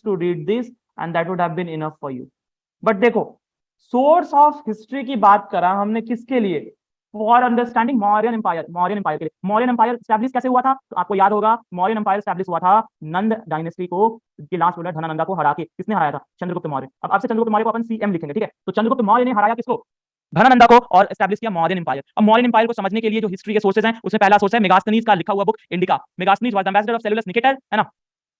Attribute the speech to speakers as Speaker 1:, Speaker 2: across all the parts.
Speaker 1: to read this and that would have been enough for you. But देखो, source of history की बात करा हमने किसके लिए? For understanding Mauryan empire, Mauryan empire के लिए। मौर्यन एम्पायर स्टैब्लिश कैसे हुआ था? तो आपको याद होगा, मौर्यन एम्पायर स्टैब्लिश हुआ था नंद डायनेस्टी को, की लास्ट रूलर धनानंदा को हरा के। किसने हराया था? चंद्रगुप्त मौर्य। अब आपसे चंद्रगुप्त मौर्य को अपन सीएम लिखेंगे, ठीक है? तो चंद्रगुप्त मौर्य ने हराया किसको? धनानंदा को, और एस्टैब्लिश किया मौर्यन एम्पायर। अब मौर्यन एम्पायर को समझने के लिए जो हिस्ट्री के सोर्सेज हैं, उसमें पहला सोर्स है मेगास्थनीज का लिखा हुआ book indica. Megasthenes was the ambassador of cellulose Nicator, है ना?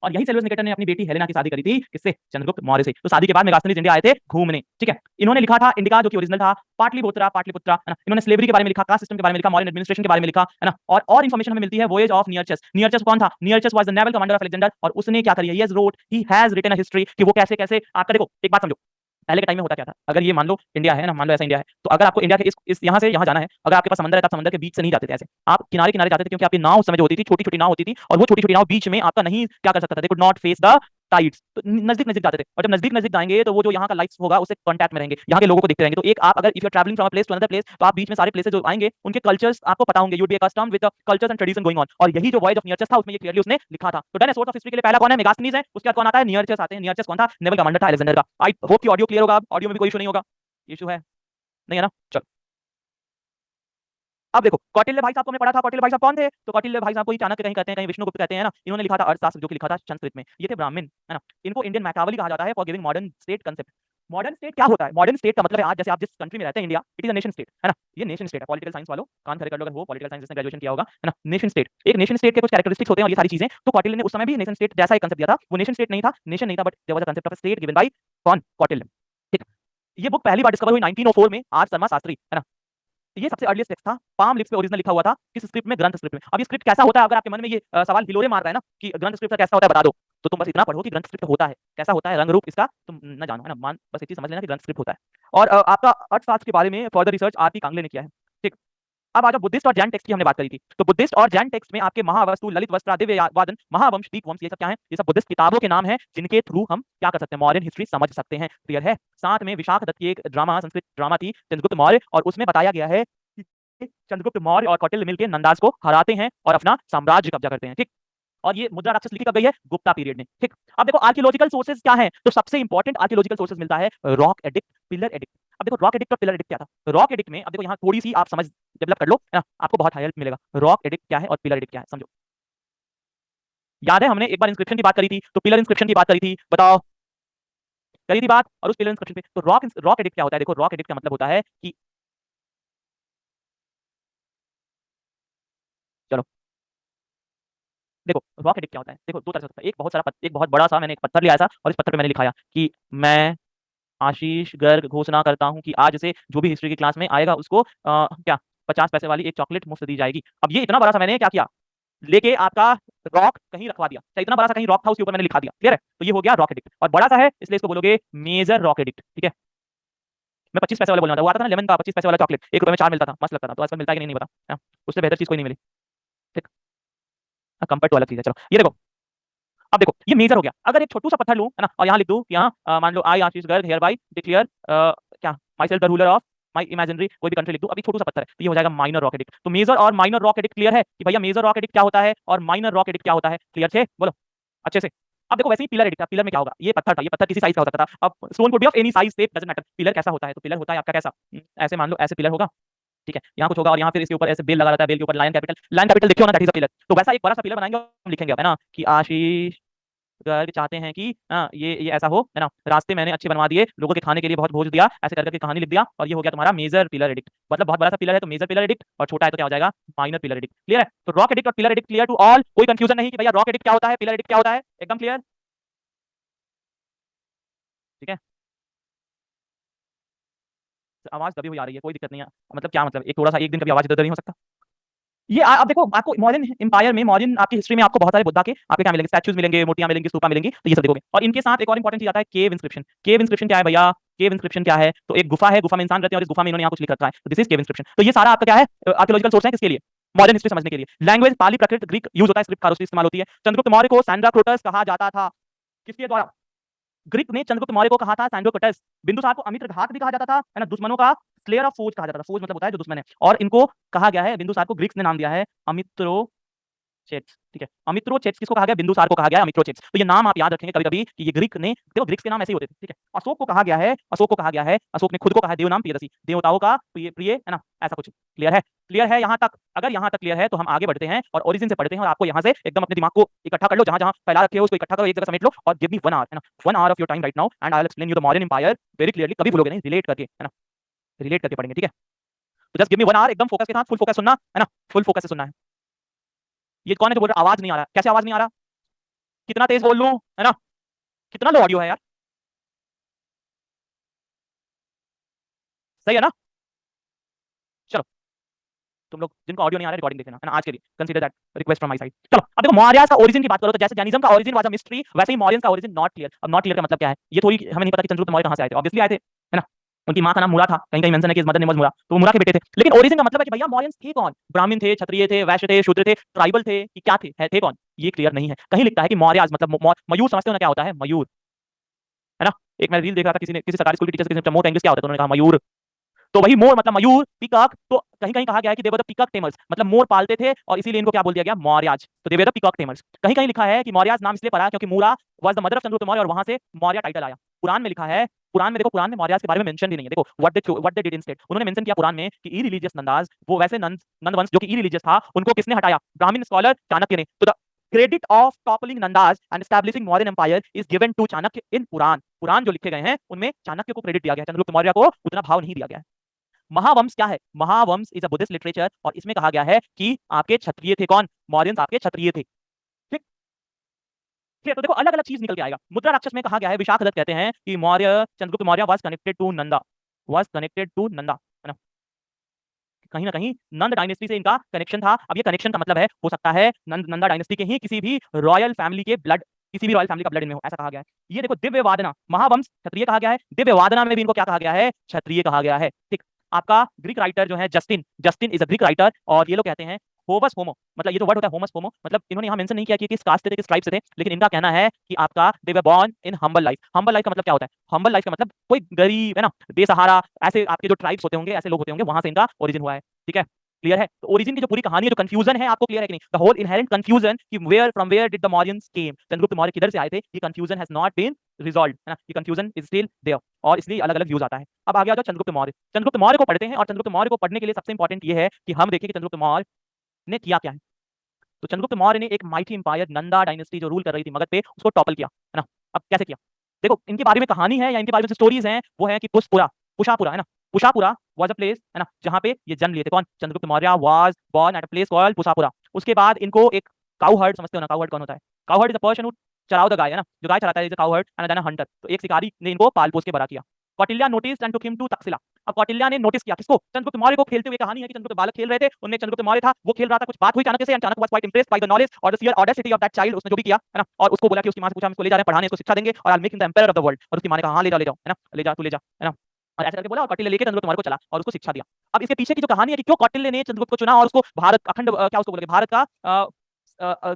Speaker 1: और यही सेलुलस निकेटर ने अपनी बेटी हेलेना की शादी करी थी किससे? चंद्रगुप्त मौर्य से। तो शादी के बाद मेगास्थनीज इंडिया आए थे घूमने, ठीक है? इन्होंने लिखा था इंडिका, जो कि ओरिजिनल था पाटलिपुत्रा, पाटलिपुत्रा, है ना? इन्होंने स्लेवरी के बारे में लिखा, कास्ट सिस्टम के बारे में लिखा, मॉडर्न एडमिनिस्ट्रेशन के बारे में लिखा, है ना? और इंफॉर्मेशन हमें मिलती है वॉयेज ऑफ नियरचस। नियरचस कौन था? Nearchus was the naval commander of Alexander, और उसने क्या करी है? He has written a history, कि वो कैसे कैसे। आपका देखो, एक बात समझो, पहले के टाइम में होता क्या था? अगर ये मान लो इंडिया है ना, मान लो ऐसा इंडिया है, तो अगर आपको इंडिया के इस यहाँ से यहाँ जाना है, अगर आपके पास समंदर है, तो आप समंदर के बीच से नहीं जाते थे ऐसे, आप किनारे किनारे जाते थे, क्योंकि आपकी नाव उस समय जो होती थी, छोटी छोटी नाव होती थी, और वो छोटी छोटी नाव बीच में आपका नहीं क्या कर सकता था, they could not face the tides. तो नजदीक नजदीक जाते थे, और जब नजदीक नजदीक जाएंगे तो वो जो यहाँ का लाइफ होगा उससे कांटेक्ट में रहेंगे, यहाँ के लोगों को देखते रहेंगे। तो एक आप अगर if you are travelling from a place to another place, तो आप बीच में सारे प्लेसेस जो आएंगे उनके कल्चर्स आपको पता होंगे, you would be accustomed with the cultures and tradition going on. और यही जो वॉयेज ऑफ नियरचस था, उसमें ये क्लियरली उसने लिखा था। तो डन है, सोर्स ऑफ हिस्ट्री के लिए पहला कौन है? मेगास्थनीज है। उसके बाद कौन आता है? नियरचस आते हैं। नियरचस कौन था? नेवल कमांडर था अलेक्जेंडर का। आई होप कि ऑडियो क्लियर होगा, ऑडियो में भी कोई इशू नहीं होगा। इशू है नहीं है ना? चलो, अब देखो, कौटिल्य भाई साहब को हमने पढ़ा था। कौटिल्य भाई साहब कौन थे? तो कौटिल्य भाई साहब को ही चाणक्य कहीं कहते हैं, कहीं विष्णुगुप्त कहते हैं ना। इन्होंने लिखा था अर्थशास्त्र, जो कि लिखा था संस्कृत में। ये थे ब्राह्मण, है ना? इनको इंडियन मैकावली कहा जाता है for giving modern state concept. Modern state क्या होता है? मॉडर्न स्टेट का मतलब है, आज जैसे आप जिस कंट्री में रहते हैं, India, it is a nation state, है ना? ये नेशन स्टेट है। पॉलिटिकल साइंस वालों कान खड़े कर लो, अगर वो पॉलिटिकल साइंस से ग्रेजुएशन किया होगा, है ना? नेशन स्टेट, एक नेशन स्टेट के कुछ कैरेक्टरिस्टिक्स होते हैं और ये सारी चीजें। तो कौटिल्य ने उस समय भी नेशन स्टेट जैसा एक कंसेप्ट दिया था। वो नेशन स्टेट नहीं था, नेशन नहीं था, but there was a concept of state given by कौन? कौटिल्य, ठीक। ये बुक पहली बार डिस्कवर हुई 1904 में, आर शर्मा शास्त्री, है ना? ये सबसे अर्लीस्ट टेक्स्ट था, पाम लिप्स पे ओरिजिनल लिखा हुआ था। किस स्क्रिप्ट में? ग्रंथ स्क्रिप्ट में। अब ये स्क्रिप्ट कैसा होता है? अगर आपके मन में ये सवाल हिलोरे मार रहा है ना कि ग्रंथ स्क्रिप्ट कैसा होता है, बता दो, तो तुम बस इतना पढ़ो कि ग्रंथ स्क्रिप्ट होता है कैसा होता है, रंग रूप इसका तुम न जानो, है ना? मान बस इतनी समझ लेना कि ग्रंथ स्क्रिप्ट होता है। और आपका अर्थशास्त्र के बारे में फर्दर रिसर्च आरती कांगले ने किया है, ठीक। अब आ जाओ, बुद्धिस्ट और जैन टेक्स्ट की हमने बात करी थी। तो बुद्धिस्ट और जैन टेक्स्ट में आपके महावस्तु, ललित वस्त्रा, दिव्य वादन, महावंश, दीपवंश, ये सब क्या है? ये सब बुद्धिस्ट किताबों के नाम हैं, जिनके थ्रू हम क्या कर सकते हैं? मॉडर्न हिस्ट्री समझ सकते हैं। क्लियर है? साथ में विशाख दत्त की एक ड्रामा, संस्कृत ड्रामा थी चंद्रगुप्त मौर्य, और उसमें बताया गया है कि चंद्रगुप्त मौर्य और कौटिल्य मिलकर नंदास को हराते हैं और अपना साम्राज्य कब्जा करते हैं, ठीक। और ये मुद्रा राक्षस लिखी कब गई है? गुप्ता पीरियड में, ठीक। अब देखो, आर्कियोलॉजिकल सोर्सेज क्या है? तो सबसे इंपॉर्टेंट आर्कियोलॉजिकल सोर्सेज मिलता है रॉक एडिक्ट, पिलर एडिक्ट। अब देखो, रॉक एडिक्ट और पिलर एडिक्ट क्या था? रॉक एडिक्ट में, अब देखो यहाँ थोड़ी सी आप समझ डेवलप कर लो, है ना? आपको बहुत हाई हेल्प मिलेगा। रॉक एडिक्ट क्या है और पिलर एडिक्ट क्या है, समझो। याद है हमने एक बार इंस्क्रिप्शन की बात करी थी, तो पिलर इंस्क्रिप्शन की बात करी थी, बताओ करी थी बात, और उस पिलर इंस्क्रिप्शन पे तो रॉक एडिक्ट क्या होता है? देखो, रॉक एडिक्ट का मतलब होता है कि, चलो देखो, रॉक एडिक्ट क्या होता है? देखो, दो तरह से होता है। एक बहुत बड़ा सा मैंने एक पत्थर लिया था, और इस पत्थर पे मैंने लिखाया कि मैं आशीष गर्ग घोषणा करता हूं कि आज से जो भी हिस्ट्री की क्लास में आएगा उसको क्या 50 पैसे वाली एक चॉकलेट मुफ्त दी जाएगी। अब ये इतना बड़ा सा मैंने क्या किया, लेके आपका रॉक कहीं रखवा दिया, चाहे इतना बड़ा सा कहीं रॉक था, उसके ऊपर मैंने लिखा दिया। क्लियर है? तो ये हो गया रॉक एडिक्ट, और बड़ा सा है इसलिए इसको बोलोगे मेजर रॉक एडिक्ट, ठीक है। मैं 25 पैसे वाला बोलना था, वो आता था ना लेमन का 25 पैसे वाला चॉकलेट, 1 रुपए में 4 मिलता था, मस्त लगता था। तो आजकल मिलता है कि नहीं पता, हाँ, उससे बेहतर चीज कोई नहीं मिली, ठीक। कंफर्ट तो अलग चीज है। चलो ये देखो, अब देखो ये मेजर हो गया। अगर एक छोटू सा पत्थर लूं, है ना, और यहाँ लिख दूं कि हाँ मान लो आई आशीष गर्ग हियर बाय डिक्लेयर क्या my self the ruler of my imaginary कोई भी कंट्री लिख दूं, अभी छोटू सा पत्थर है, तो ये हो जाएगा माइनर रॉक एडिक्ट। तो मेजर और माइनर रॉक एडिक्ट क्लियर है कि भैया मेजर रॉक एडिक्ट क्या होता है और माइनर रॉक एडिक्ट क्या होता है? क्लियर थे? बोलो अच्छे से। अब देखो, वैसे ही पिलर एडिक्ट था। पिलर में क्या होगा? ये पत्थर था, ये पत्थर किसी साइज का हो सकता था। अब stone could be of any size, shape doesn't matter. Pillar कैसा होता है? तो पिलर होता है आपका कैसा, ऐसे मान लो, ऐसे पिलर होगा, ठीक है। यहाँ कुछ होगा और यहाँ फिर इसके ऊपर ऐसे बेल लगा रहता है, बेल के ऊपर लायन कैपिटल देखिए ना, दैट इज अ पिलर। तो वैसा एक बड़ा सा पिलर बनाएंगे और हम लिखेंगे, है ना, कि आशीष गर्ग चाहते हैं कि ये ऐसा हो, है ना, रास्ते मैंने अच्छे बनवा दिए, लोगों के खाने के लिए बहुत भोज दिया, ऐसे करके कहानी लिख दिया, और ये हो गया तुम्हारा मेजर पिलर एडिक्ट। मतलब बहुत बड़ा सा पिलर है तो मेजर पिलर एडिक्ट, और छोटा है तो क्या हो जाएगा? Minor pillar edict. क्लियर है? तो रॉक एडिक्ट और pillar edict clear to all, कोई कंफ्यूजन नहीं कि भैया रॉक एडिक्ट क्या होता है, पिलर एडिक्ट क्या होता है, एकदम क्लियर, ठीक है। आवाज दबी हुई आ रही है, कोई दिक्कत नहीं है, मतलब क्या मतलब, एक थोड़ा सा एक दिन कभी आवाज इधर नहीं हो सकता? ये आप देखो, आपको मॉडर्न एम्पायर में, मॉडर्न आपकी हिस्ट्री में आपको बहुत सारे बुद्धा के आपके क्या मिलेंगे? स्टैच्यूज मिलेंगे, मूर्तियां मिलेंगी, स्तूपा मिलेंगी, तो ये सब देखोगे। और इनके साथ एक और इंपॉर्टेंट चीज आता है केव इंस्क्रिप्शन। केव इंस्क्रिप्शन क्या है भैया? केव इंस्क्रिप्शन क्या है? तो एक गुफा है, गुफा में इंसान रहते हैं, और इस गुफा में इन्होंने यहाँ कुछ लिख रखा है, तो दिस इज केव इंस्क्रिप्शन। तो ये सारा आपका क्या है? आर्कियोलॉजिकल सोर्स है, किसके लिए? मॉडर्न हिस्ट्री समझने के लिए। लैंग्वेज पाली, प्राकृत, ग्रीक यूज होता है, स्क्रिप्ट खारोस्टी इस्तेमाल होती है। चंद्रगुप्त मौर्य को सैंड्राक्रोटस कहा जाता था, किसके द्वारा? ग्रीक ने चंद्रगुप्त मौर्य को कहा था सैंड्रोकटस। बिंदुसार को अमित्रघात भी कहा जाता था, है ना, दुश्मनों का स्लेयर ऑफ फोज कहा जाता था। फोज मतलब होता है जो दुश्मन है, और इनको कहा गया है, बिंदुसार को ग्रीक्स ने नाम दिया है अमित्रो चेट्स, ठीक है। अमित्रोचेट्स किसको कहा गया? बिंदुसार को कहा गया है अमित्रोचेट्स। तो ये नाम आप याद रखेंगे कभी-कभी कि ये ग्रीक ने, देखो ग्रीक्स के नाम ऐसे ही होते थे, ठीक है। अशोक को कहा गया है, अशोक को कहा गया है, अशोक ने खुद को कहा है देवनाम प्रियदर्शी, देवताओं का प्रिय प्रिय, है ना? ऐसा कुछ। क्लियर है? क्लियर है यहाँ तक? अगर यहाँ तक क्लियर है तो हम आगे बढ़ते हैं और ओरिजिन से पढ़ते हैं और आपको यहाँ से एकदम अपने दिमाग को इकट्ठा कर लो, जहाँ-जहाँ फैला रखे हो उसको इकट्ठा करो, एक जगह समेट लो और गिव मी 1 आवर, है ना? 1 hour of your time right now and I will explain you the Mauryan empire very clearly, कभी भूलोगे नहीं, रिलेट करके, है ना? रिलेट करके पढ़ेंगे, ठीक है? तो जस्ट गिव मी 1 आवर, एकदम फोकस के साथ, फुल फोकस सुनना, है ना? फुल फोकस से सुनना है। ये कौन है जो बोल रहा है आवाज नहीं आ रहा? कैसे आवाज नहीं आ रहा? कितना तेज बोल लूं, है ना? कितना लो ऑडियो है यार? सही है ना? चलो, तुम लोग जिनको ऑडियो नहीं आ रहा है रिकॉर्डिंग देख लेना, है ना? आज के लिए consider that request from my side. चलो, अब देखो मौर्य का ओरिजिन की बात करो तो जैसे जैनिज्म का ओरिजिन वाज अ मिस्ट्री, वैसे ही मौर्यंस का ओरिजिन नॉट क्लियर। अब नॉट क्लियर का मतलब क्या है? ये थोड़ी हमें नहीं पता कि चंद्रगुप्त मौर्य कहां से आए थे, ऑब्वियसली आए थे, है ना? उनकी मां का नाम मुरा था, कहीं-कहीं मेंशन है कि मदर नेम वाज मुरा, तो वो मुरा के बेटे थे। लेकिन ओरिजिन का मतलब है कि भैया मौर्यंस थे कौन? ब्राह्मण थे, क्षत्रिय थे, वैश्य थे, शूद्र थे, ट्राइबल थे कि क्या थे? थे कौन? ये क्लियर नहीं है। कहीं लिखता है कि मौर्यास मतलब मयूर, समझते हो ना क्या होता है? मयूर, है ना? एक मैं रील देख रहा था, किसी ने किसी सरकारी स्कूल की टीचर से प्रमोट इंग्लिश क्या होता है, तो उन्होंने कहा मयूर। तो वही मोर मतलब मयूर, पीकॉक, तो कहीं-कहीं कहा गया है कि दे वर द पीकॉक टेमर्स, मतलब मोर पालते थे और इसीलिए इनको क्या बोल दिया गया? मौर्याज। तो they were the peacock tamers. कहीं-कहीं लिखा है कि मौर्याज नाम इसलिए पड़ा क्योंकि Mura was the mother of Chandragupta Maurya और वहां से मौर्य टाइटल आया। पुराण में लिखा है, पुराण में देखो, पुराण में मौर्याज के बारे में मेंशन भी नहीं है। देखो व्हाट दे डिड इंस्टेड, उन्होंने मेंशन किया पुराण में कि इरिलीजियस नंदास, वो वैसे नंद वंश जो कि इरिलीजियस था, उनको किसने हटाया? ब्राह्मण स्कॉलर चाणक्य ने। तो the credit of toppling Nandas and establishing Mauryan empire is given to Chanakya in Purana. पुराण जो लिखे गए हैं उनमें चाणक्य को क्रेडिट दिया गया है, चंद्रगुप्त मौर्य को उतना भाव नहीं दिया गया है। महावंश क्या है? Mahavamsa is a Buddhist literature और इसमें कहा गया है कि आपके क्षत्रिय थे कौन? मौर्यंस आपके क्षत्रिय थे। ठीक है, तो देखो अलग अलग चीज निकल के आएगा। मुद्रा राक्षस में कहा गया है, विशाख दत्त कहते हैं कि Maurya, Chandragupta Maurya was connected to Nanda, was connected to Nanda, है ना? कहीं ना कहीं नंद डायनेस्टी से इनका कनेक्शन था। अब ये कनेक्शन का मतलब है, हो सकता है नंदा डायनेस्टी के ही किसी भी रॉयल फैमिली के ब्लड, किसी भी रॉयल फैमिली का ब्लड इनमें हो, ऐसा कहा गया है। ये देखो दिव्य वादना, महावंश क्षत्रिय कहा गया है, दिव्य वादना में भी इनको क्या कहा गया है? क्षत्रिय कहा गया है। ठीक, आपका ग्रीक राइटर जो है Justin, Justin is a Greek writer और ये लोग कहते हैं होमस होमो, मतलब ये जो वर्ड होता है होमस होमो, मतलब इन्होंने यहाँ मेंशन नहीं किया कि किस कास्ट से थे, किस ट्राइब से थे, लेकिन इनका कहना है कि आपका they were born in humble life. Humble life का मतलब क्या होता है? हम्बल लाइफ का मतलब कोई गरीब, है ना, बेसहारा, ऐसे आपके जो ट्राइब्स होते होंगे, ऐसे लोग होते होंगे, वहां से इनका ओरिजिन हुआ है। ठीक है, क्लियर है? तो ओरिजिन की जो पूरी कहानी है, जो कंफ्यूजन है, आपको क्लियर है कि नहीं? द होल इनहेरेंट कंफ्यूजन कि where from where did the Mauryans came, Chandragupta Maurya किधर से आए थे, ये confusion has not been resolved, है ना? ये कंफ्यूजन इज स्टिल देयर और इसलिए अलग अलग व्यूज आता है। अब आगे आ जाओ चंद्रगुप्त मौर्य। चंद्रगुप्त मौर्य को पढ़ते हैं और चंद्रगुप्त मौर्य को पढ़ने के लिए सबसे इंपॉर्टेंट ये है कि हम देखें कि चंद्रगुप्त मौर्य ने किया क्या है। तो चंद्रगुप्त मौर्य ने एक माइटी एम्पायर, नंदा डायनेस्टी जो रूल कर रही थी मगध पे, उसको टॉपल किया, है ना? अब कैसे किया? देखो इनके बारे में कहानी है या इनके बारे में स्टोरीज हैं, वो है कि पुष्पुरा, पुषापुरा, है ना? पुषापुरा वाज अ प्लेस, है ना, जहाँ पे ये जन्म लिए थे कौन? Chandragupta Maurya was born at a place called Pushapura. उसके बाद इनको एक काउ हर्ड, समझते हो ना काउ हर्ड कौन होता है? Cow herd is a person who चराउ द गाय, है ना, जो गाय चराता है, is a cow herd and then a hunter. तो एक शिकारी ने इनको पाल पोस के बड़ा किया। Kautilya noticed and took him to Takshashila. अब कौटिल्य ने नोटिस किया किसको? चंद्रगुप्त मौर्य को। खेलते हुए कहानी है कि चंद्रगुप्त बालक खेल रहे थे, उनमें चंद्रगुप्त मौर्य था, वो खेल रहा था, कुछ बात हुई चाणक्य से and Chanakya was quite impressed by the knowledge और the sheer audacity of that child. उसने जो भी किया, है ना, और उसको बोला कि उसकी मां से पूछा हम इसको ले जा रहे हैं पढ़ाने, इसको शिक्षा देंगे और I will make him the empire of the world. और उसकी मां ने कहा हां ले जाओ ले जाओ, है ना, ले जा तू ले जा, है ना, और ऐसे करके बोला और कौटिल्य लेके चंद्रगुप्त मौर्य को चला और उसको शिक्षा दिया। अब इसके पीछे की जो कहानी है कि क्यों कौटिल्य ने चंद्रगुप्त को चुना और उसको भारत अखंड क्या उसको बोलेंगे, भारत का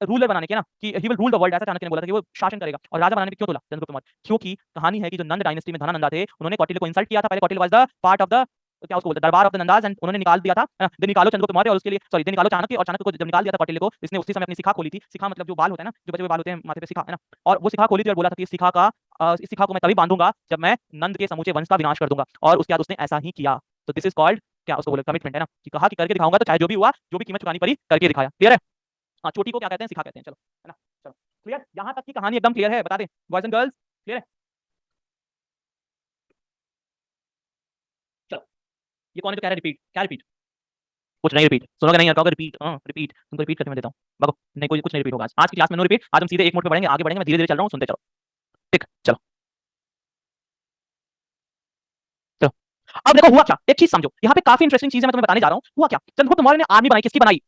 Speaker 1: रूलर बनाने के ना, कि he will rule the world, ऐसा चाणक्य ने बोला था कि वो शासन करेगा, और राजा बनाने में क्यों बोला चंद्रगुप्त मौर्य? क्योंकि कहानी है कि जो नंद डायनेस्टी में धनानंदा थे, उन्होंने कौटिल्य को इंसल्ट किया था। पहले Kautilya was the part of the क्या उसको बोलते हैं, दरबार ऑफ द नंदास, एंड उन्होंने निकाल दिया था, दे निकालो चंद्रगुप्त मौर्य और उसके लिए सॉरी दे निकालो चाणक्य, और चाणक्य को जब निकाल दिया था कौटिल्य को, इसने उसी समय अपनी शिखा खोली थी। शिखा मतलब जो बाल होता है ना, जो बचे हुए बाल होते हैं माथे पे, शिखा, है ना, और वो शिखा खोली थी और बोला था कि इस शिखा का इस शिखा को मैं तभी बांधूंगा जब मैं नंद के समूचे वंश का विनाश कर दूंगा, और उसके बाद उसने ऐसा ही किया। तो दिस इज कॉल्ड क्या उसको बोले, कमिटमेंट, है ना, कि कहा कि करके दिखाऊंगा, तो चाहे जो भी हुआ, जो भी कीमत चुकानी पड़ी करके दिखाया। क्लियर है? हाँ, चोटी को क्या कहते हैं? शिखा कहते हैं। चलो, है ना, चलो क्लियर, यहाँ तक की कहानी एकदम क्लियर है, बता दें बॉयज एंड गर्ल्स, क्लियर है? चलो, ये कौन है जो कह रहा है रिपीट? क्या रिपीट? कुछ नहीं रिपीट, सुनोगे नहीं यार, कहोगे रिपीट, हाँ रिपीट, तुमको रिपीट करके मैं देता हूँ, भागो, नहीं कोई कुछ नहीं रिपीट होगा आज की क्लास में, नो रिपीट। आज हम सीधे एक मोड पे बढ़ेंगे, आगे बढ़ेंगे, मैं धीरे धीरे चल रहा हूँ, सुनते चलो। ठीक, चलो चलो। अब देखो हुआ क्या, एक चीज समझो, यहाँ पे काफी इंटरेस्टिंग चीज है, मैं तुम्हें बताने जा रहा हूँ। हुआ क्या, चंद्रगुप्त मौर्य ने आर्मी बनाई, किसकी बनाई?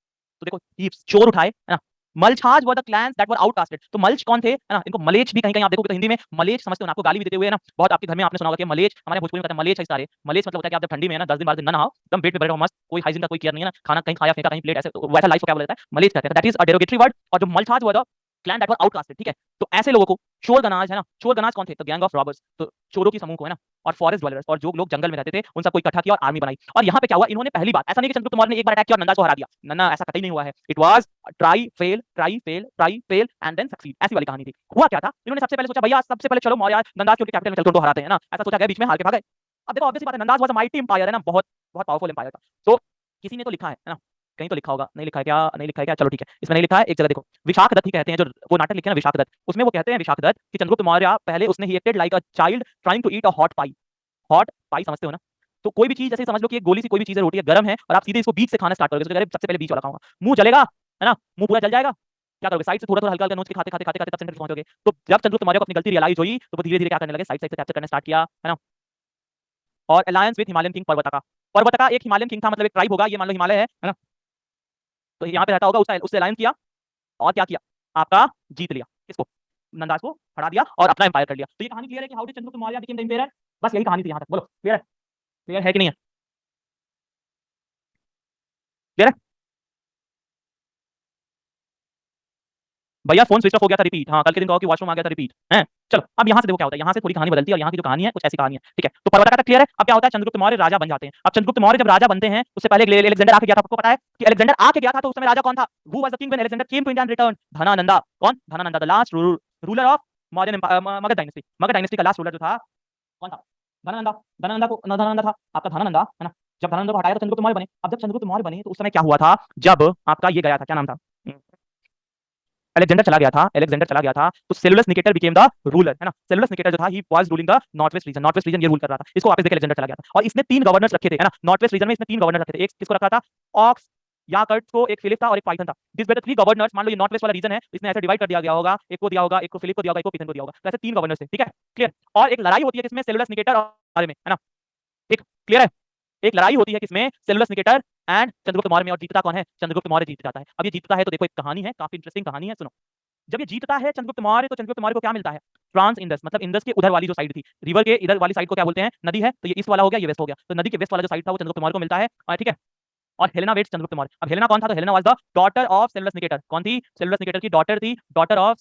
Speaker 1: तो देखो थीव्स, चोर उठाए, है ना, Mlechhas were the clans that were outcasted. तो मल्च कौन थे, है ना, इनको मलेच भी कहीं कहीं आप देखोगे तो हिंदी में मलेच समझते हो ना, आपको गाली भी देते हुए, है ना, बहुत आपके घर में आपने सुना होगा कि मलेच, हमारे भोजपुरी में कहते हैं मलेच है सारे। मलेच मतलब होता है कि आप जब ठंडी में, है ना, 10 दिन 12 दिन ना नहाओ, एकदम बेड पे बैठे रहो मस्त, कोई हाइजीन का कोई केयर नहीं है ना, खाना कहीं खाया फेंका, कहीं प्लेट ऐसे, तो वैसा लाइफ को क्या बोला जाता है? मलेच कहते हैं। That is a derogatory word. और जो Mlechhas were the clan that were outcasted, ठीक है। तो ऐसे लोगों को चोर गनाज है ना, चोर गनाज कौन थे? द गैंग ऑफ रॉबर्स, तो चोरों की समूह को है ना, और फॉरेस्ट ड्वेलर्स, और जो लोग जंगल में रहते थे उन सबको इकट्ठा किया और आर्मी बनाई। और यहाँ पे क्या हुआ, इन्होंने पहली बार, ऐसा नहीं कि चंद्रगुप्त मौर्य ने एक बार अटैक किया और नंदा को हरा दिया, ना ऐसा कतई नहीं हुआ है। It was try fail and then succeed, ऐसी वाली कहानी थी। हुआ क्या था, इन्होंने सबसे पहले सोचा भैया सबसे पहले चलो मौर्य नंदा के कैपिटल में चलकर उनको हराते हैं ना, ऐसा सोचा गया, बीच में हार के भागे। अब देखो ऑब्वियस बात है, Nanda's was a mighty empire है ना, बहुत बहुत पावरफुल एम्पायर था। तो किसी ने तो लिखा है ना, कहीं तो लिखा होगा, नहीं लिखा है क्या, नहीं लिखा है क्या, चलो ठीक है, इसमें नहीं लिखा है, एक जगह देखो, विशाख दत्त ही कहते हैं, जो वो नाटक लिखे ना विशाख दत्त, उसमें वो कहते हैं विशाख दत्त कि चंद्रगुप्त मौर्य पहले उसने ही acted like a child trying to eat a hot pie. Hot pie समझते हो ना, तो कोई भी चीज जैसे समझ लो कि एक गोली सी कोई भी चीज है, रोटी है, गर्म है, और आप सीधे इसको बीच से खाना स्टार्ट करोगे, तो सबसे पहले बीच वाला खाऊंगा, मुंह जलेगा है ना, मुंह पूरा जल जाएगा। क्या करोगे, साइड से थोड़ा थोड़ा हल्का हल्का नोच के खाते खाते खाते खाते तब सेंटर पे पहुंचोगे। तो जब चंद्रगुप्त मौर्य को अपनी गलती रियलाइज हुई, तो वो धीरे धीरे क्या करने लगे, साइड साइड से कैप्चर करना स्टार्ट किया है ना। और अलायंस विद हिमालयन किंग पर्वतका, पर्वतका एक हिमालयन किंग था, मतलब एक ट्राइब होगा, ये मान लो हिमालय है ना, तो यहाँ पे रहता होगा, उससे अलायंस किया, और क्या किया, आपका जीत लिया किसको, नंदास को हरा दिया और अपना एम्पायर कर लिया। तो ये कहानी क्लियर है कि how did Chandragupta Maurya became the empire, बस यही कहानी थी यहाँ तक, बोलो क्लियर है, क्लियर है कि नहीं है, क्लियर है भैया, फोन स्विच ऑफ हो गया था, रिपीट, हाँ कल के दिन कहो कि वॉशरूम आ गया था, रिपीट है। चलो अब यहाँ से देखो क्या होता है, यहाँ से थोड़ी कहानी बदलती है, और यहाँ की जो कहानी है कुछ ऐसी कहानी है, ठीक है। तो पर्वतका तक क्लियर है। अब क्या होता है, चंद्रगुप्त मौर्य राजा बन जाते हैं। अब चंद्रगुप्त मौर्य जब राजा बनते हैं, उससे पहले अलेक्जेंडर आके गया था, आपको पता है कि अलेक्जेंडर आके गया था, तो उस समय राजा कौन था, who was the king when Alexander came to India and return, Dhanananda. कौन, Dhanananda, the last ruler of Mauryan Magadha dynasty, Magadha dynasty का लास्ट रूलर जो था, कौन था, धनानंदा। धनानंदा था आपका, धनानंदा है ना। जब धनानंदा को हटाया तो चंद्रगुप्त मौर्य बने। अब जब चंद्रगुप्त मौर्य बने तो उस समय क्या हुआ था, जब आपका ये गया था, क्या नाम था, अलेक्जेंडर चला गया था, तो cellulose Nicator became the ruler, है ना। सेलुलस निकेटर जो था, he was ruling the north west region ये रूल कर रहा था, इसको वापस देके अलेक्जेंडर चला गया था, और इसने तीन गवर्नर्स रखे थे, है ना, नॉर्थ वेस्ट रीजन में इसने तीन गवर्नर रखे थे। एक किसको रखा था, ऑक्स या कर्ट्स को, एक फिलिप था और एक पाइथन था। This were the three governors, मान लो ये नॉर्थ वेस्ट वाला रीजन है, इसने ऐसे डिवाइड कर दिया गया होगा, एक को दिया होगा, एक को फिलिप को दिया होगा, एक को पाइथन को दिया होगा, तो ऐसे तीन गवर्नर्स थे, ठीक है, क्लियर। और एक लड़ाई होती है किसमें, सेलुलस निकेटर और बारे में, है ना, एक क्लियर है, एक लड़ाई होती है किसमें, cellulose Nicator and Chandragupta Maurya में, और जीतता कौन है, चंद्रगुप्त मौर्य जीत जाता है। अब ये जीतता है तो देखो एक कहानी है, काफी इंटरेस्टिंग कहानी है, सुनो। जब ये जीतता है चंद्रगुप्त मौर्य, तो चंद्रगुप्त मौर्य को क्या मिलता है, ट्रांस इंडस, मतलब इंडस के उधर वाली जो साइड थी, रिवर के इधर वाली साइड को क्या बोलते हैं, नदी है, तो ये ईस्ट वाला हो गया, ये वेस्ट हो गया, तो नदी के वेस्ट वाला जो साइड था वो चंद्रगुप्त मौर्य को मिलता है, ठीक है। और हेलेना वेट्स चंद्रगुप्त मौर्य। अब हेलेना कौन था, तो Helena was the daughter of cellulose Nicator, कौन थी, सेलुलस निकेटर की डॉटर थी, डॉटर ऑफ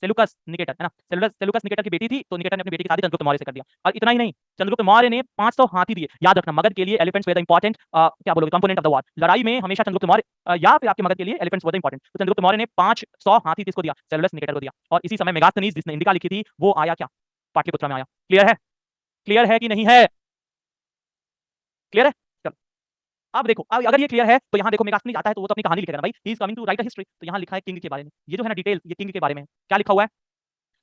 Speaker 1: सेलुकस निकेटर, है ना, सेलुकस निकेटर की बेटी थी, तो निकेटर ने अपनी बेटी की शादी चंद्रगुप्त मौर्य से कर दिया। और इतना ही नहीं, चंद्रगुप्त मौर्य ने 500 हाथी दिए, याद रखना, मगध के लिए एलिफेंट्स वे द इंपॉर्टेंट क्या बोलोगे, कंपोनेंट ऑफ द वॉर, लड़ाई में हमेशा चंद्रगुप्त मौर्य या फिर आपके मगध के लिए एलिफेंट्स वे द इंपॉर्टेंट, तो चंद्रगुप्त मौर्य ने 500 हाथी किसको दिया, सेलुलस निकेटर को दिया। और इसी समय मेगास्थनीज जिसने इंडिका लिखी थी, वो आया क्या, पाटलिपुत्र में आया। क्लियर है, क्लियर है कि नहीं है, क्लियर है। चलो अब देखो, अब अगर ये क्लियर है तो यहाँ देखो, मेगास्थनीज आता है तो वो तो अपनी कहानी लिखेगा ना भाई, he is coming to write a history, तो यहाँ लिखा है किंग के बारे में, ये जो है ना डिटेल, ये किंग के बारे में क्या लिखा हुआ है,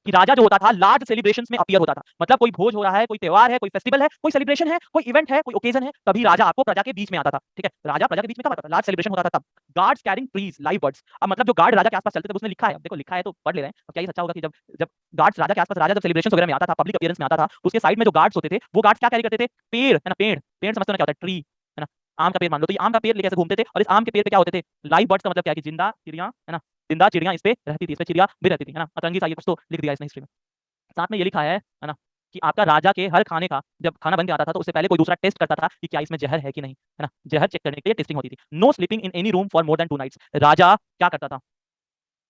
Speaker 1: कि राजा जो होता था लार्ज सेलिब्रेशंस में अपीयर होता था, मतलब कोई भोज हो रहा है, कोई त्योहार है, कोई फेस्टिवल है, कोई सेलिब्रेशन है, कोई इवेंट है, कोई ओकेजन है, तभी राजा आपको प्रजा के बीच में आता था, ठीक है। राजा प्रजा के बीच में कब आता था, लार्ज सेलिब्रेशन होता था तब। Guards carrying trees live birds, अब मतलब जो गार्ड राजा के आसपास चलते थे, उसने लिखा है, अब देखो लिखा है तो पढ़ ले रहे हैं, अब क्या ये सच्चा होगा कि जब जब गार्ड्स राजा के आसपास, राजा जब सेलिब्रेशन वगैरह में आता था, पब्लिक अपीयरेंस में आता था, तो उसके साइड में जो गार्ड्स होते थे, वो गार्ड्स क्या कैरी करते थे, पेड़, है ना, पेड़, पेड़ समझते हो ना क्या होता है, ट्री, है ना, आम का पेड़ मान लो, तो ये आम का पेड़ लेके ऐसे घूमते थे, और इस आम के पेड़ पे क्या होते थे, लाइव बर्ड्स का मतलब क्या है कि जिंदा चिड़िया, है ना, जिंदा चिड़िया इस पे रहती थी, इस पे चिड़िया भी रहती थी, है ना, अतरंगी सा ये कुछ तो लिख दिया इसने हिस्ट्री में। साथ में ये लिखा है ना, कि आपका राजा के हर खाने का जब खाना बन के आता था, तो उससे पहले कोई दूसरा टेस्ट करता था कि क्या इसमें जहर है कि नहीं, है ना, जहर चेक करने के लिए टेस्टिंग होती थी। No sleeping in any room for more than 2 nights, राजा क्या करता था,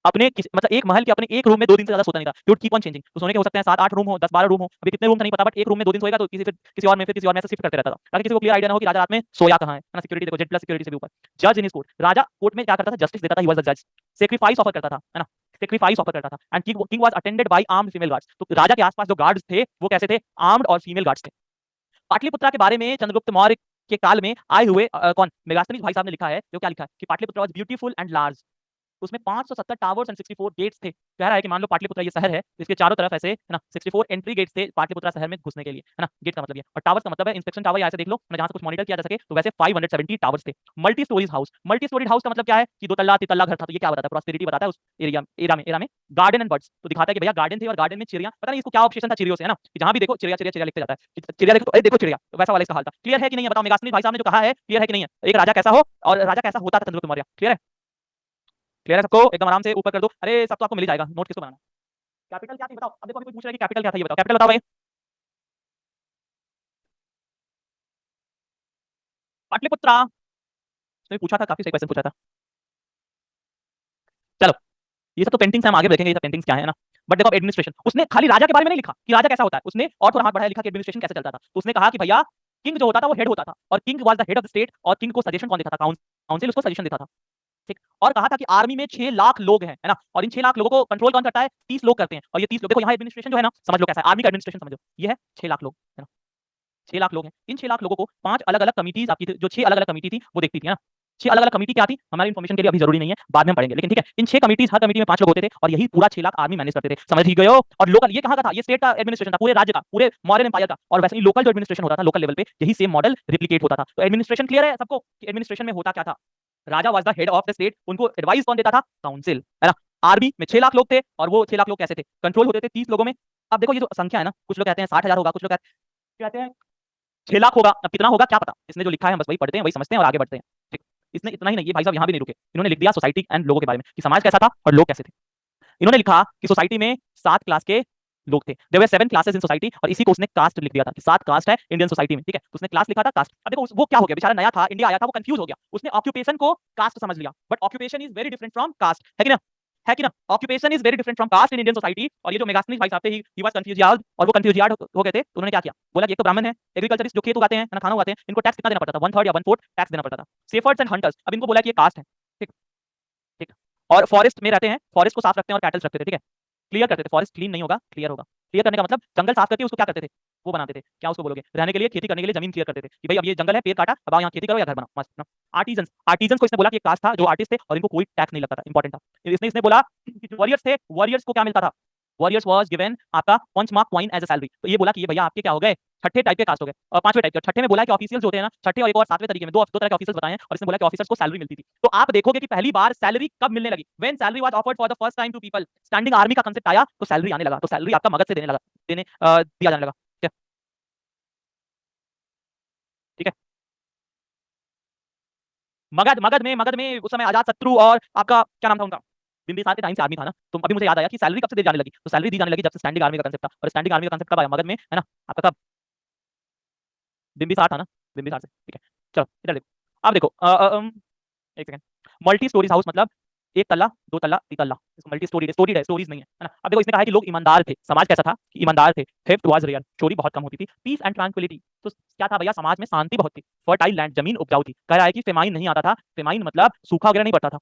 Speaker 1: अपने मतलब एक महल के अपने एक रूम में 2 दिन से ज्यादा सोता नहीं था, he would keep on changing, तो सोने के हो सकते हैं 7-8 रूम हो, 10-12 रूम हो, अभी कितने रूम था नहीं पता, बट एक रूम में 2 दिन सोएगा, तो किसी फिर किसी और में, फिर किसी और में ऐसे शिफ्ट करते रहता था, ताकि किसी को क्लियर आइडिया ना हो कि राजा रात में सोया कहाँ है ना। सिक्योरिटी देखो, जेड प्लस सिक्योरिटी से भी ऊपर। जज in his court, Raja court में क्या करता था, जस्टिस देता था, ही वाज द जज। सेक्रीफाइस ऑफर करता था, है ना, सेक्रीफाइस ऑफर करता था, and king was attended by armed female guards, तो राजा के आसपास जो गार्ड्स थे वो कैसे थे, आर्म्ड और फीमेल गार्ड्स थे। पाटलिपुत्रा के बारे में चंद्रगुप्त मौर्य के काल में आए हुए कौन, मेगास्थनीज भाई साहब ने लिखा है, जो क्या लिखा है कि Pataliputra was beautiful and large, उसमें 570 टावर्स एंड 64 गेट्स थे। कह रहा है कि मान लो पाटलिपुत्र ये शहर है, इसके चारों तरफ ऐसे, है ना, 64 एंट्री गेट्स थे पाटलिपुत्र शहर में घुसने के लिए, है ना। गेट का मतलब ये, और टावर्स का मतलब है इंस्पेक्शन टावर, या ऐसे देख लो ना, जहां से कुछ मॉनिटर किया जा सके, तो वैसे 570 टावर्स थे। Multi storeys house, multi storeyed house का मतलब क्या है कि 2 तल्ला 3 तल्ला घर था, तो ये क्या बताता है, प्रॉस्पेरिटी बताता है उस एरा में। गार्डन एंड बर्ड्स, तो दिखाता है कि भैया गार्डन थे और गार्डन में चिड़िया, पता नहीं इसको क्या ऑब्सेशन था चिड़ियों से, है ना, कि जहां भी देखो चिड़िया चिड़िया चिड़िया लिखते जाता है, चिड़िया देखो तो देखो चिड़िया, तो वैसा वाला इसका हाल था। क्लियर है कि नहीं है, बताओ, मेगास्थनीज भाई साहब ने जो कहा है क्लियर है कि नहीं है, एक राजा कैसा हो और राजा कैसा होता था चंद्रगुप्त मौर्य, क्लियर है, क्लियर है सबको, एकदम आराम से ऊपर कर दो, अरे सब तो आपको मिल ही जाएगा, नोट किसको बनाना। कैपिटल क्या थी बताओ, अब देखो अभी कोई पूछ रहा है कि कैपिटल क्या था, ये बताओ, कैपिटल बताओ भाई। पाटलिपुत्रा, तो पूछा था, काफी सही क्वेश्चन पूछा था। चलो ये सब तो पेंटिंग्स हम आगे देखेंगे, ये सब पेंटिंग्स क्या है ना। बट देखो एडमिनिस्ट्रेशन, उसने खाली राजा के बारे में नहीं लिखा कि राजा कैसा होता है, उसने और थोड़ा हाथ बढ़ाया, लिखा कि एडमिनिस्ट्रेशन कैसे चलता था। तो उसने कहा कि भैया किंग जो होता था वो हेड होता था, और king was the head of the state, और किंग को सजेशन कौन देता था, काउंसिल उसको सजेशन देता था। ठीक। और कहा था कि आर्मी में 6 लाख लोग हैं, है ना, और इन 6 लाख लोगों को कंट्रोल कौन करता है, 30 लोग करते हैं, और ये 30 लोग देखो यहाँ एडमिनिस्ट्रेशन जो है ना, समझ लो कैसा है, आर्मी का एडमिनिस्ट्रेशन समझो, ये है 6 लाख लोग, है ना, 6 लाख लोग हैं। इन 6 लाख लोगों को 5 अलग-अलग कमिटीज आपकी जो 6 अलग-अलग कमिटी थी वो देखती थी, है ना। 6 अलग-अलग कमिटी क्या थी, हमारी इंफॉर्मेशन के लिए अभी जरूरी नहीं है, बाद में हम पढ़ेंगे, लेकिन ठीक है, इन 6 कमिटीज, हर कमिटी में 5 लोग होते थे, और यही पूरा 6 लाख आर्मी मैनेज करते थे, समझ ही गए हो। और लोकल ये कहाँ का था, ये स्टेट का एडमिनिस्ट्रेशन था, पूरे राज्य का, पूरे मौर्यन एम्पायर का। और वैसे ही लोकल जो एडमिनिस्ट्रेशन होता था, लोकल लेवल पे यही सेम मॉडल रिप्लिकेट होता था। तो एडमिनिस्ट्रेशन क्लियर है सबको, एडमिनिस्ट्रेशन में होता क्या था, raja was the head of the state, उनको एडवाइस कौन देता था, काउंसिल, है ना। आर्मी में 6 लाख लोग थे, और वो 6 लाख लोग कैसे थे, कंट्रोल होते थे 30 लोगों में। अब देखो ये जो संख्या है ना, कुछ लोग कहते हैं 60,000 होगा, कुछ लोग कहते हैं 6 लाख होगा, अब कितना होगा क्या पता, इसने जो लिखा है हम बस वही पढ़ते हैं, वही समझते हैं और आगे बढ़ते हैं। ठीक। इसने इतना ही नहीं, ये भाई साहब यहाँ भी नहीं रुके, इन्होंने लिख दिया सोसाइटी एंड लोगों के बारे में कि समाज कैसा था और लोग कैसे थे। इन्होंने लिखा कि सोसाइटी में 7 क्लास के लोग थे, there were 7 classes in society, और इसी को उसने कास्ट लिख दिया था कि 7 कास्ट है इंडियन सोसाइटी में। ठीक है, तो उसने क्लास लिखा था, कास्ट। अब देखो वो क्या हो गया, बेचारा नया था, इंडिया आया था, वो कंफ्यूज हो गया, उसने ऑक्यूपेशन को कास्ट समझ लिया, but occupation is very different from cast, है कि ना, है कि ना। Occupation is very different from cast in Indian society. और ये जो मेगास्थनीज भाई साहब थे, ही वाज कंफ्यूज, और वो कंफ्यूज हो गए थे, तो उन्होंने क्या किया, बोला कि एक तो ब्राह्मण है, एग्रीकल्चरिस्ट जो खेत उगाते हैं ना, खाना उगाते हैं, इनको टैक्स कितना देना पड़ता था, 1/3 या 1/4 टैक्स देना पड़ता था। सेफर्ड्स एंड हंटर्स, अब इनको बोला कि ये कास्ट है। ठीक। ठीक। और फॉरेस्ट में रहते हैं, फॉरेस्ट को साफ रखते हैं और कैटल्स रखते थे। ठीक है, क्लियर करते थे, फॉरेस्ट क्लीन नहीं होगा, क्लियर होगा। क्लियर करने का मतलब जंगल साफ करके उसको क्या करते थे, वो बनाते थे, क्या उसको बोलोगे, रहने के लिए, खेती करने के लिए जमीन क्लियर करते थे कि भाई अब ये जंगल है, पेड़ काटा, अब आओ यहाँ खेती करो या घर बनाओ, मस्त ना। आर्टिजन्स, आर्टिजन्स को इसने बोला कि एक कास्ट था जो आर्टिस्ट थे, और इनको कोई टैक्स नहीं लगता था, इंपॉर्टेंट था। इसने बोला कि जो वॉरियर्स थे, वॉरियर्स को क्या मिलता था, वॉरियर्स वाज गिवन आपका 5 mark coin as a salary. तो ये बोला कि ये भैया आपके क्या हो गए, छठे टाइप के कास्ट हो गए, और पांचवें टाइप के। छठे में बोला कि ऑफिशियल्स होते हैं ना, छठे और एक और सातवें तरीके में, दो तरह के ऑफिसर्स बताए हैं, और इसने बोला कि ऑफिसर्स को सैलरी मिलती थी। तो आप देखोगे कि पहली बार सैलरी कब मिलने लगी, when salary was offered for the first time to people. Standing army का कांसेप्ट आया तो सैलरी आने लगा, तो सैलरी आपका मगज से दिया जाने लगा। ठीक है, ठीक है। मगध में उस समय अजातशत्रु और आपका क्या नाम था उनका, बिंबिसार के टाइम से आर्मी था ना। तो अभी मुझे याद आया कि सैलरी कब से दी जाने लगी, तो सैलरी दी जाने लगी जब से स्टैंडिंग आर्मी का कांसेप्ट था। और स्टैंडिंग आर्मी का कांसेप्ट कब आया, मगध में, है ना, आपका कब, बिंबिसार था ना, बिंबिसार से। ठीक है, चलो इधर देखो, अब देखो एक सेकंड। मल्टी स्टोरीज हाउस मतलब एक तल्ला, दो तल्ला, तीन तल्ला, इसको मल्टी स्टोरी, स्टोरीज है, स्टोरीज नहीं है ना। अब देखो इसने कहा है कि लोग ईमानदार थे, समाज कैसा था कि ईमानदार थे, थेफ्ट वाज रेयर, चोरी बहुत कम होती थी, पीस एंड ट्रांक्विलिटी, तो क्या था भैया, समाज में शांति बहुत थी, फर्टाइल लैंड, जमीन उपजाऊ थी, कह रहा है कि फेमाइन नहीं आता था, फेमाइन मतलब सूखा वगैरह नहीं पड़ता था।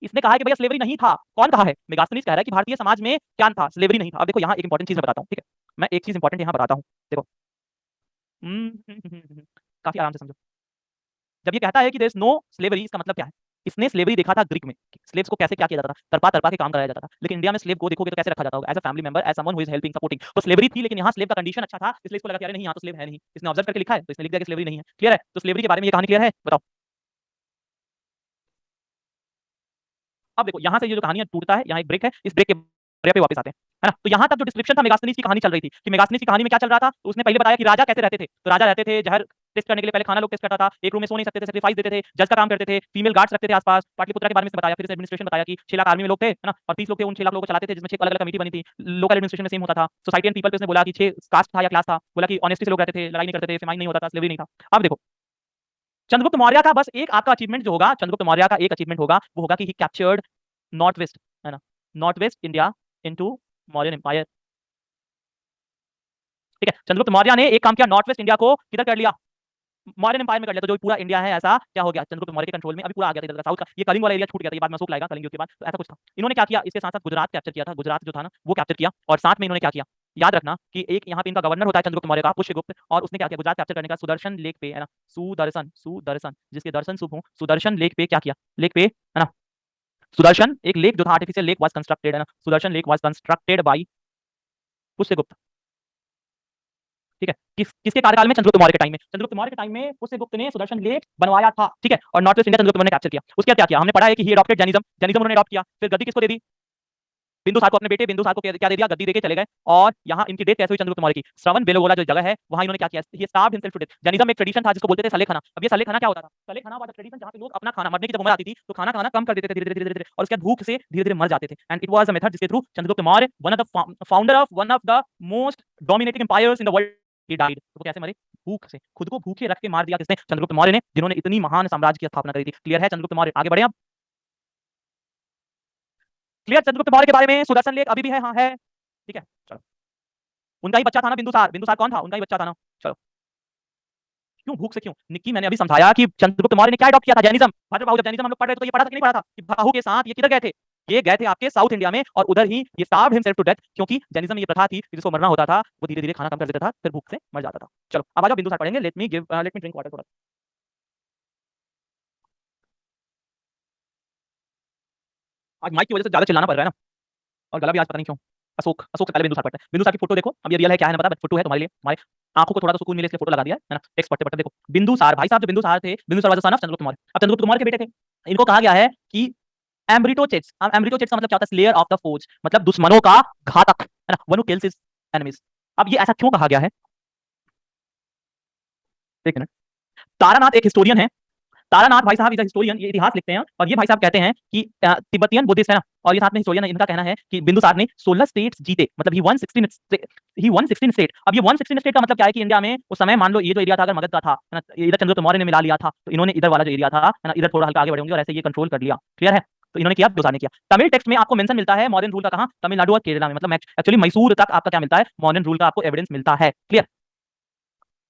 Speaker 1: इसने कहा है कि भैया स्लेवरी नहीं था, कौन कहा है, मेगास्थनीज कह रहा है कि भारतीय समाज में क्या था, स्लेवरी नहीं था। अब देखो यहाँ एक इंपॉर्टेंट चीज मैं बताता हूँ, ठीक है, मैं एक चीज इंपॉर्टेंट यहाँ बताता हूँ, देखो। काफी आराम से समझो। जब ये कहता है कि देयर इज नो स्लेवरी, इसका मतलब क्या है, इसने स्लेवरी देखा था ग्रीक में, स्लेव्स को कैसे क्या किया जाता था, तरपा तरपा के काम कराया जाता था। लेकिन इंडिया में स्लेव को देखोगे तो कैसे रखा जाता होगा, as a family member, as someone who is helping supporting. तो स्लेवरी थी, लेकिन यहाँ स्लेव का कंडीशन अच्छा था, इसलिए इसको लगा कि अरे नहीं यहाँ तो स्लेव है नहीं, इसने ऑब्जर्व करके लिखा है, तो इसने लिख दिया कि स्लेवरी नहीं है। क्लियर है, तो स्लेवरी के बारे में ये कहानी क्लियर है, बताओ। अब देखो यहाँ से ये जो कहानी टूटता है, यहाँ एक ब्रेक है, इस ब्रेक के पे वापस आते हैं, है ना। तो यहाँ तक जो डिस्क्रिप्शन था मेगास्थनीज की कहानी चल रही थी, कि मेगास्थनीज की कहानी में क्या चल रहा था, तो उसने पहले बताया कि राजा कैसे रहते थे। तो राजा रहते थे, जहर टेस्ट करने के लिए पहले खाना लोग टेस्ट करता था, एक रूम में सो नहीं सकते थे, सेक्रीफाइस देते थे, जज का काम करते थे, फीमेल गार्ड्स रखते थे आसपास। पाटलिपुत्रा के बारे में बताया, फिर से एडमिनिस्ट्रेशन बताया कि 6 लाख आर्मी में लोग थे, है ना, और 30 लोग थे, उन 6 लाख लोगों को चलाते थे, जिसमें 6 अलग अलग कमेटी बनी थी, लोकल एडमिनिस्ट्रेशन में सेम होता था। सोसाइटी एंड पीपल पे उसने बोला कि 6 कास्ट था या क्लास था, बोला कि ऑनेस्टी से लोग रहते थे, लड़ाई नहीं करते थे, फेमाइन नहीं होता था, स्लेवरी नहीं था। अब देखो चंद्रगुप्त मौर्य का बस एक आपका अचीवमेंट जो होगा, चंद्रगुप्त मौर्य का एक अचीवमेंट होगा, वो होगा कि ही कैप्चर्ड नॉर्थ वेस्ट, है ना, north west India into Mauryan empire. ठीक है, चंद्रगुप्त मौर्य ने एक काम किया, नॉर्थ वेस्ट इंडिया को किधर कर लिया, मौर्यन एम्पायर में कर लिया। तो जो पूरा इंडिया है ऐसा क्या हो गया, चंद्रगुप्त मौर्य के कंट्रोल में अभी पूरा आ गया था, इधर का साउथ का ये कलिंग वाला एरिया छूट गया था, ये बाद में अशोक लाएगा कलिंग के बाद, तो ऐसा कुछ था। इन्होंने क्या किया, इसके साथ साथ गुजरात कैप्चर किया था, गुजरात जो था ना वो कैप्चर किया, और साथ में इन्होंने क्या किया, याद रखना कि एक यहाँ पे इनका गवर्नर होता है चंद्रगुप्त मौर्य का, पुष्यगुप्त, और उसने क्या किया, गुजरात कैप्चर करने का सुदर्शन लेक पे, है ना, सुदर्शन, सुदर्शन जिसके दर्शन शुभ हो, सुदर्शन लेक पे क्या किया, लेक पे, है ना, सुदर्शन एक लेक जो था, आर्टिफिशियल लेक वाज कंस्ट्रक्टेड, है ना, Sudarshan lake was constructed by Pushyagupta. ठीक है, किसके कार्यकाल में, चंद्रगुप्त मौर्य के टाइम में, चंद्रगुप्त मौर्य के टाइम में पुष्यगुप्त ने सुदर्शन लेक बनवाया था। ठीक है, और north west India Chandragupta Maurya ने कैप्चर किया। उसके बाद क्या किया, हमने पढ़ा है कि ही अडॉप्टेड जैनिज्म, जैनिज्म उन्होंने अडॉप्ट किया, फिर गद्दी किसको दे दी, बिंदुसार को, अपने बेटे बिंदुसार को क्या दे दिया, गद्दी देके चले गए। और यहाँ इनकी डेथ कैसे हुई चंद्रगुप्त मौर्य की, श्रवण बेलोगोला जो जगह है वहां इन्होंने क्या किया, he starved himself to death. Jainism एक ट्रेडिशन था जिसको बोलते थे सले खाना। अब ये सले खाना क्या होता था, सले खाना वाला ट्रेडिशन जहाँ पे लोग अपना खाना, मरने की जब उम्र आती थी तो खाना खाना कम कर देते थे धीरे धीरे धीरे धीरे, और उसके बाद भूख से धीरे धीरे मर जाते थे। And it was a method जिसके through Chandragupta Maurya, one of the founder of one of the most dominating empires in the world, he died. तो वो कैसे मरे, भूख से, खुद को भूखे रख के मार दिया किसने, चंद्रगुप्त मौर्य ने, जिन्होंने इतनी महान साम्राज्य की स्थापना करी थी। क्लियर है चंद्रगुप्त मौर्य, आगे बढ़े आप। क्लियर? चंद्रगुप्त मौर्य के बारे में सुदर्शन लेख अभी भी है, हाँ है, ठीक है। चलो, उनका ही बच्चा था ना बिंदुसार, बिंदुसार कौन था? उनका ही बच्चा था ना। चलो, क्यों भूख से क्यों निक्की, मैंने अभी समझाया कि चंद्रगुप्त मौर्य ने क्या अडॉप्ट किया था, जैनिज्म। भद्रबाहु जब जैनिज्म हम लोग पढ़ रहे थे तो ये पढ़ा था कि नहीं पढ़ा था कि बाहु के साथ ये किधर गए थे? ये गए थे आपके साउथ इंडिया में, और उधर ही ये स्टार्व्ड हिमसेल्फ टू डेथ, क्योंकि जैनिज्म में ये प्रथा थी कि जिसको मरना होता था वो धीरे धीरे खाना कम कर देता था, फिर भूख से मर जाता था। चलो अब आ जाओ बिंदुसार पढ़ेंगे। लेट मी ड्रिंक वाटर थोड़ा। आज माइक की वजह से ज्यादा चिल्लाना पड़ रहा है ना, और गला भी आज पता नहीं क्यों। अशोक, अशोक से पहले बिंदुसार पढ़ते हैं। बिंदुसार की फोटो देखो, अब ये रियल है क्या है ना पता, बट फोटो है तुम्हारे लिए, हमारे आंखों को थोड़ा तो सुकून मिले इसलिए फोटो लगा दिया है ना। टेक्स्ट पढ़ते पढ़ते देखो, बिंदुसार भाई साहब जो बिंदुसार थे, Bindusara was son of Chandragupta Maurya. अब चंद्रगुप्त मौर्य के बेटे थे। इनको कहा गया है कि एम्ब्रिटोचेट्स, अब एम्ब्रिटोचेट्स का मतलब क्या होता है? स्लेयर ऑफ द फोज, मतलब दुश्मनों का घातक, है ना, one who kills his enemies. अब ये ऐसा क्यों कहा गया है? एक मिनट। तारानाथ एक हिस्टोरियन है, तारानाथ भाई साहब इज हिस्टोरियन, ये इतिहास लिखते हैं, और ये भाई साहब कहते हैं कि तिब्बतियन बुद्धिस्ट है ना, और ये साथ में हिस्टोरियन है, इनका कहना है कि बिंदुसार ने 16 स्टेट्स जीते, मतलब ही वन 16 स्टेट। अब ये 116 स्टेट का मतलब क्या है कि इंडिया में उस समय मान लो ये जो एरिया था अगर मगध का था, है ना, इधर चंद्रगुप्त मौर्य ने मिला लिया था, तो इन्होंने इधर वाला जो एरिया था, है ना, इधर थोड़ा हल्का आगे बढ़े होंगे और ऐसे ये कंट्रोल कर लिया। क्लियर है? तो इन्होंने किया, बिंदुसार ने किया। तमिल टेक्स्ट में आपको मेंशन मिलता है मॉडर्न रूल का, कहां? तमिलनाडु और केरला में, मतलब एक्चुअली मैसूर तक आपका क्या मिलता है? मॉडर्न रूल का आपको एविडेंस मिलता है। क्लियर?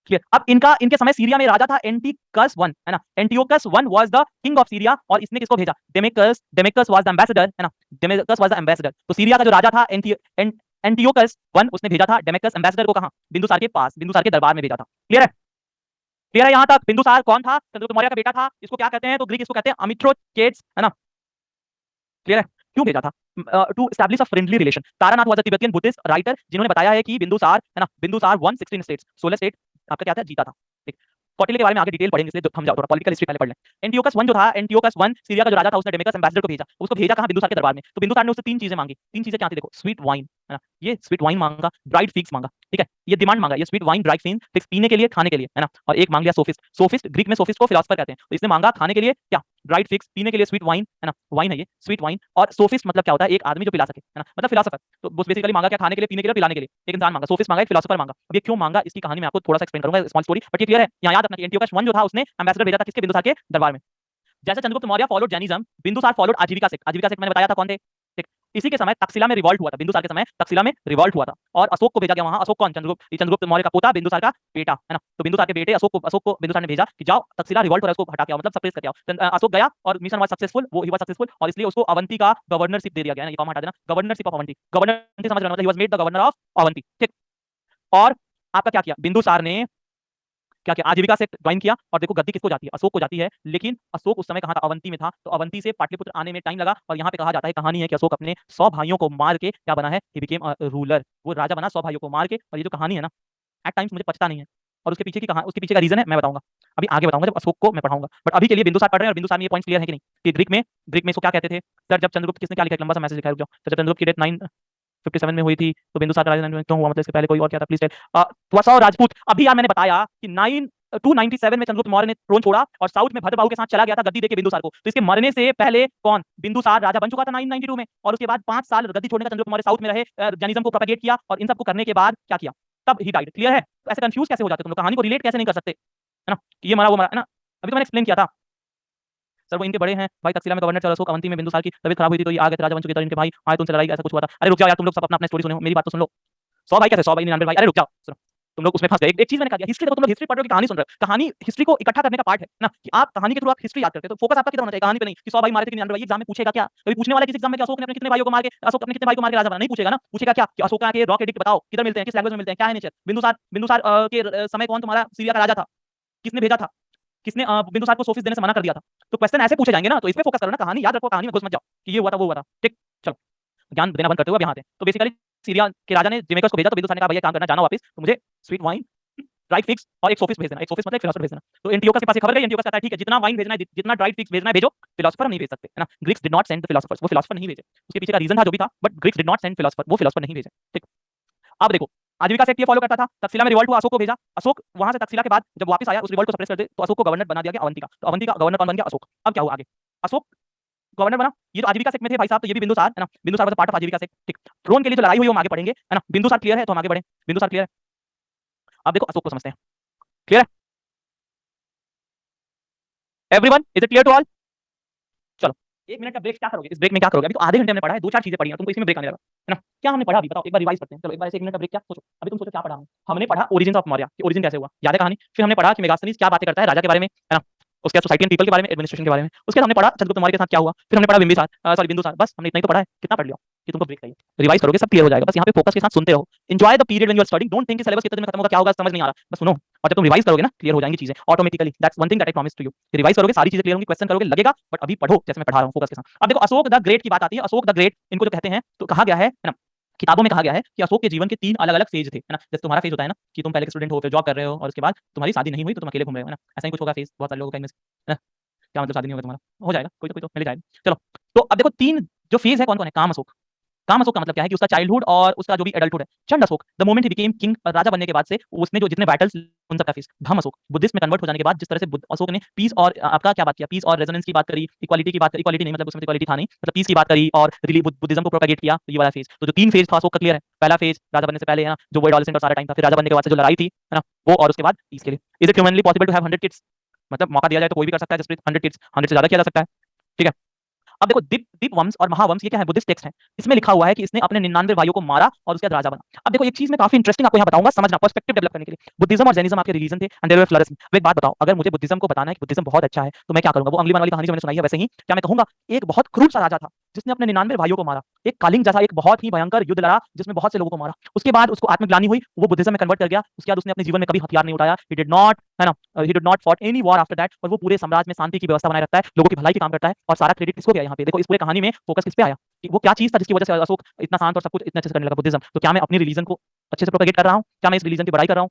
Speaker 1: क्लियर? अब इनका इनके समय सीरिया में राजा था एंटिकस वन, है ना, Antiochus one was the king of Syria, और इसने किसको भेजा? डेमेकस, डेमेकस वाज द एम्बेसडर, है ना, डेमेकस वाज द एम्बेसडर। तो सीरिया का जो राजा था एंटियोकस वन, उसने भेजा था डेमेकस एम्बेसडर को, कहां? बिंदुसार के पास, बिंदुसार के दरबार में भेजा था। क्लियर है? क्लियर है यहां तक? बिंदुसार कौन था? चंद्रगुप्त मौर्य का बेटा था। इसको क्या कहते हैं? तो ग्रीक इसको कहते हैं अमिथ्रोचेट्स, है ना। क्लियर है? क्यों भेजा था? To establish a friendly relation. Taranath was a Tibetan Buddhist writer जिन्होंने बताया है कि बिंदुसार, है ना, बिंदुसार 116 स्टेट्स, 16 स्टेट आपका क्या था? जीता था। ठीक। कौटिल्य के बारे में आगे डिटेल पढ़ेंगे, इसलिए थम जाओ, थोड़ा पॉलिटिकल हिस्ट्री पहले पढ़ लें। एंटियोकस वन जो था, एंटियोकस वन सीरिया का जो राजा था, उसने डेमेकस एम्बेसडर को भेजा। उसको भेजा कहां? बिंदुसार के दरबार में। तो बिंदुसार ने उससे तीन चीजें मांगी। तीन चीजें क्या थी? देखो, स्वीट वाइन, है ना, ये स्वीट वाइन मांगा, ड्राइड फिग्स मांगा, ठीक है, ये डिमांड मांगा, ये स्वीट वाइन, ड्राइड फिग्स पीने के लिए, खाने के लिए, है ना, और एक मांग लिया सोफिस्ट। सोफिस्ट ग्रीक में सोफिस्ट को फिलोसोफर कहते हैं, तो इसने मांगा खाने के लिए क्या? ड्राइड फिग्स, पीने के लिए स्वीट वाइन, है ना, वाइन है ये स्वीट वाइन। और सोफिस्ट मतलब क्या होता है? एक आदमी जो पिला सके, है ना, मतलब फिलोसोफर। तो वो बेसिकली मांगा क्या? खाने के लिए, पीने के लिए, पिलाने के लिए एक इंसान मांगा। सोफिस्ट मांगा, एक फिलोसोफर मांगा। अब ये क्यों मांगा, इसकी कहानी मैं आपको थोड़ा सा एक्सप्लेन करूंगा, स्मॉल स्टोरी, बट ये क्लियर है? यहाँ याद रखना कि एंटियोकस वन जो था, उसने एम्बेसडर भेजा था किसके? बिंदुसार के दरबार में। जैसे Chandragupta Maurya followed Jainism, Bindusara followed Ajivika sect. Ajivika sect मैंने बताया था कौन थे? ठीक। इसी के समय तक्षशिला में रिवॉल्ट हुआ था, बिंदुसार के समय तक्षशिला में रिवॉल्ट हुआ था, और अशोक को भेजा गया वहां। अशोक कौन? चंद्रगुप्त मौर्य का पोता, बिंदुसार का बेटा, है ना। तो बिंदुसार के बेटे अशोक को बिंदुसार ने भेजा कि जाओ तक्षशिला रिवॉल्ट हो रहा है, उसको हटा के आओ, मतलब सप्रेस करके आओ। अशोक गया और मिशन वाज सक्सेसफुल, वो ही वाज सक्सेसफुल, और इसलिए उसको अवंती का गवर्नरशिप दे दिया गया है ना, ये कॉमा हटा देना, गवर्नरशिप ऑफ अवंती। गवर्नर समझ रहे हो, मतलब he was made the governor of Avanti. ठीक। और आपका क्या किया बिंदुसार ने? क्या किया? आजीविका से ज्वाइन किया, और देखो गद्दी किसको जाती है? अशोक को जाती है, लेकिन अशोक उस समय कहाँ था? अवंती में था, तो अवंती से पाटलिपुत्र आने में टाइम लगा। और यहाँ पे कहा जाता है, कहानी है कि अशोक अपने 100 भाइयों को मार के क्या बना है? ही बिकेम अ रूलर, वो राजा बना 100 भाइयों को मार के। और ये जो कहानी है ना, एट टाइम्स मुझे पता नहीं है, और उसके पीछे की कहानी, उसके पीछे का रीजन है, मैं बताऊंगा अभी आगे, बताऊंगा जब अशोक को मैं पढ़ाऊंगा। बट अभी के लिए बिंदुसार पढ़ रहे हैं, और बिंदुसार में ये पॉइंट क्लियर है कि नहीं कि ग्रीक में इसको क्या कहते थे? सर जब चंद्रगुप्त, किसने क्या लिखा? एक लंबा सा मैसेज लिखा है, रुक जाओ। सर जब चंद्रगुप्त की डेथ 957 में हुई थी, तो बिंदुसार का राजा क्यों हुआ? मतलब इसके पहले कोई और क्या था? Please tell. वसौ राजपूत। अभी यार मैंने बताया कि 297 में चंद्रगुप्त मौर्य ने ट्रोन छोड़ा और साउथ में भद्रबाहु के साथ चला गया था गद्दी देके बिंदुसार को। तो इसके मरने से पहले कौन? बिंदुसार राजा बन चुका था 992 में, और उसके बाद 5 साल गद्दी छोड़ने का चंद्रगुप्त मौर्य साउथ में रहे, जैनिज्म को प्रोपेगेट किया, और इन सब को करने के बाद क्या किया? तब ही डाइड। क्लियर है? तो ऐसे कंफ्यूज कैसे हो जाते हो तुम लोग? कहानी को रिलेट कैसे नहीं कर सकते, है ना, कि ये मरा वो मरा, है ना। अभी तो मैंने एक्सप्लेन किया था। सर वो इनके बड़े हैं भाई, तक्षशिला में गवर्नर चल, अशोक अवंती में बिंदुसार की तबीयत खराब हुई थी, तो ये आ गए थे, राजा बन चुके थे, इनके भाई आए तो उनसे लड़ाई, ऐसा कुछ हुआ था। अरे रुक जाओ यार, तुम लोग सब अपना अपना स्टोरी सुनो, मेरी बात तो सुन लो। 100 भाई कैसे? 100 भाई 99 भाई, अरे रुक जाओ, सुनो। तुम लोग उसमें फंस गए। एक चीज मैंने कहा, हिस्ट्री देखो, तुम लोग हिस्ट्री पढ़ रहे हो कि कहानी सुन रहे हो? कहानी हिस्ट्री को इकट्ठा करने का पार्ट है ना, कि आप कहानी के थ्रू आप हिस्ट्री याद करते हो, तो फोकस आपका किधर होना चाहिए? कहानी पे नहीं कि 100 भाई मारे थे कि 99 भाई। एग्जाम में पूछेगा क्या? कभी पूछने वाला किसी एग्जाम में कि अशोक ने अपने कितने भाइयों को मार के, अशोक अपने कितने भाई को मार के राजा बना? नहीं पूछेगा ना। पूछेगा क्या कि अशोक के रॉक एडिक्ट बताओ, किधर मिलते हैं, किस लैंग्वेज में मिलते हैं, क्या है नेचर। बिंदुसार बिंदुसार के समय कौन तुम्हारा सीरिया का राजा था? किसने भेजा था? किसने बिंदुसार को सोफिस देने से मना कर दिया था? तो क्वेश्चन ऐसे पूछे जाएंगे ना, तो इस पे फोकस करो ना, कहानी याद रखो, कहानी में घुस मत जाओ कि ये हुआ था वो हुआ था। ठीक। चलो, ज्ञान देना बंद करते हुए अब यहाँ आते हैं। तो बेसिकली सीरिया के राजा ने जिमेकस को भेजा, तो बिंदुसार ने कहा भैया काम करना, जाना वापस, तो मुझे स्वीट वाइन, ड्राइड फिग्स और एक सोफिस्ट भेज देना। एक सोफिस्ट मतलब एक फिलोसोफर भेज देना। तो एंटियोकस के पास एक खबर गई, एंटियोकस कहता है ठीक है, जितना वाइन भेजना है, जितना ड्राइड फिग्स भेजना है भेजो, फिलोसोफर हम नहीं भेज सकते, है ना। Greeks did not send the philosophers, वो फिलोसोफर नहीं भेजे। उसके पीछे का रीजन था जो भी था, but Greeks did not send philosopher, वो फिलोसोफर नहीं भेजे। ठीक। अब देखो, आजीविका सेक्ट ये फॉलो करता था। तक्षशिला में रिवॉल्ट हुआ, अशोक को भेजा। अशोक वहां से तक्षशिला के बाद जब वापस आया, उस रिवॉल्ट को सप्रेस कर दे, तो अशोक को गवर्नर बना दिया गया अवंती का। तो अवंती का गवर्नर कौन बन गया? अशोक। अब क्या हुआ आगे? अशोक गवर्नर बना। ये तो आजीविका सेक्ट में थे भाई साहब, तो ये भी बिंदुसार, है ना, बिंदुसार वाज पार्ट ऑफ आजीविका सेक्ट। ठीक। थ्रोन के लिए जो लड़ाई हुई वो हम आगे पढ़ेंगे, है ना। बिंदुसार क्लियर है तो हम आगे बढ़े। बिंदुसार क्लियर है। अब देखो अशोक को समझते हैं। क्लियर है everyone? Is it clear to all? चलो, 1 मिनट का ब्रेक क्या करोगे? इस ब्रेक में क्या करोगे? अभी तो आधे घंटे हमने पढ़ा है, 2-4 चीजें पढ़ी हैं, तुमको इसमें ब्रेक आने लगा, है ना? क्या हमने पढ़ा अभी बताओ? एक बार रिवाइज करते हैं। चलो एक बार ऐसे 1 मिनट का ब्रेक क्या सोचो। अभी तुम सोचो क्या पढ़ा हमने? हमने पढ़ा ओरिजिन ऑफ मौर्य, कि ओरिजिन कैसे हुआ? याद है कहानी? फिर हमने पढ़ा कि मेगास्थनीज क्या बातें करता है राजा के बारे में, है ना? उसके बाद सोसाइटी एंड पीपल के बारे में, एडमिनिस्ट्रेशन के बारे में। उसके बाद हमने पढ़ा चंद्रगुप्त मौर्य के साथ क्या हुआ? फिर हमने पढ़ा बिंदुसार। बस हमने इतना ही तो पढ़ा है। कितना पढ़ लिया? कि तुमको ब्रेक चाहिए। रिवाइज करोगे सब क्लियर हो जाएगा। बस यहाँ पे फोकस के साथ सुनते रहो। Enjoy the period when you are studying. Don't think कि सिलेबस कितने दिन में खत्म होगा, क्या होगा समझ नहीं आ रहा। बस सुनो और जब तुम रिवाइज करोगे ना क्लियर हो जाएंगी चीजें automatically. That's one thing that I promise to you. Revise करोगे सारी चीजें क्लियर होंगी, क्वेश्चन करोगे लगेगा, बट अभी पढ़ो जैसे मैं पढ़ा रहा हूँ फोकस के साथ। अब देखो अशोक द ग्रेट की बात आती है। अशोक द ग्रेट इनको जो कहते हैं तो कहा गया है ना, किताबों में कहा गया है कि अशोक के जीवन के 3 अलग-अलग फेज थे, है ना? जैसे तुम्हारा फेज होता है ना कि तुम पहले स्टूडेंट हो, फिर जॉब कर रहे हो और उसके बाद तुम्हारी शादी नहीं हुई तो तुम अकेले घूम रहे हो, है ना? ऐसा ही कुछ होगा फेज बहुत सारे लोगों का इनमें से, है ना? क्या मतलब शादी नहीं होगा तुम्हारा? हो जाएगा, कोई तो मिल जाएगा। चलो, तो अब देखो 3 जो फेज है कौन-कौन है? काम अशोक। काम अशोक का मतलब क्या है कि उसका चाइल्डहुड और उसका जो भी एडल्टहुड है। Chand Ashoka the moment he became king, राजा बनने के बाद से उसने जो जितने बैटल्स उन सबका फेस। धम अशोक बुद्धिस्ट में कन्वर्ट हो जाने के बाद जिस तरह से अशोक ने पीस और आपका क्या बात किया, पीस और रेजोनेंस की बात करी, इक्वालिटी की बात करी, इक्वालिटी नहीं मतलब उसमें इक्वालिटी था नहीं, मतलब पीस की बात करी और रिली बुद्धिज्म को प्रोपेगेट किया। तो ये वाला फेज, तो जो 3 फेज था अशोक का क्लियर है। पहला फेज राजा बनने से पहले है ना, जो वो एडोलेसेंट और सारा टाइम था। फिर राजा बनने के बाद से जो लड़ाई थी, है ना, वो और उसके बाद पीस के लिए। Is it humanly possible to have 100 kids? मतलब मौका दिया जाए तो कोई भी कर सकता है जसप्रीत 100 किड्स, 100 से ज्यादा किया जा सकता है। ठीक है। अब देखो दीप दीप वंश और महावंश ये क्या है? बुद्धिस्ट टेक्स्ट है। इसमें लिखा हुआ है कि इसने अपने 99 भाइयों को मारा और उसके बाद राजा बना। अब देखो एक चीज मैं काफी इंटरेस्टिंग आपको यहाँ बताऊंगा, समझना पर्सपेक्टिव डेवलप करने के लिए। बुद्धिज्म और जैनिज्म आपके रिलीजन थे एंड दे वर फ्लरिशिंग। अब एक बात बताओ, अगर मुझे बुद्धिज्म को बताना है कि बुद्धिज्म बहुत अच्छा है तो मैं क्या करूंगा? वो अंगुलीमाल वाली कहानी जो मैंने सुनाई है वैसे ही क्या मैं कहूंगा, एक बहुत क्रूर सा राजा था जिसने अपने 99 भाइयों को मारा। एक कालिंग जैसा एक बहुत ही भयंकर युद्ध लड़ा जिसमें बहुत से लोगों को मारा। उसके बाद उसको आत्मग्लानि हुई, वो बुद्धिज्म में कन्वर्ट कर गया। उसके बाद उसने अपने जीवन में कभी हथियार नहीं उठाया। ही डिड नॉट, है ना, he did not fought any war after that. और वो पूरे साम्राज्य में शांति की व्यवस्था बनाए रखता है, लोगों की भलाई के काम करता है। और सारा क्रेडिट किसको गया यहाँ पे? देखो इस पूरे कहानी में फोकस किस पे आया कि वो क्या चीज था जिसकी वजह से अशोक इतना शांत और सब कुछ इतने अच्छे से करने लगा बुद्धिज्म। तो क्या मैं अपनी रिलीजन को अच्छे से प्रोपेगेट कर रहा हूँ? क्या मैं इस रिलीजन की बड़ाई कर रहा हूँ?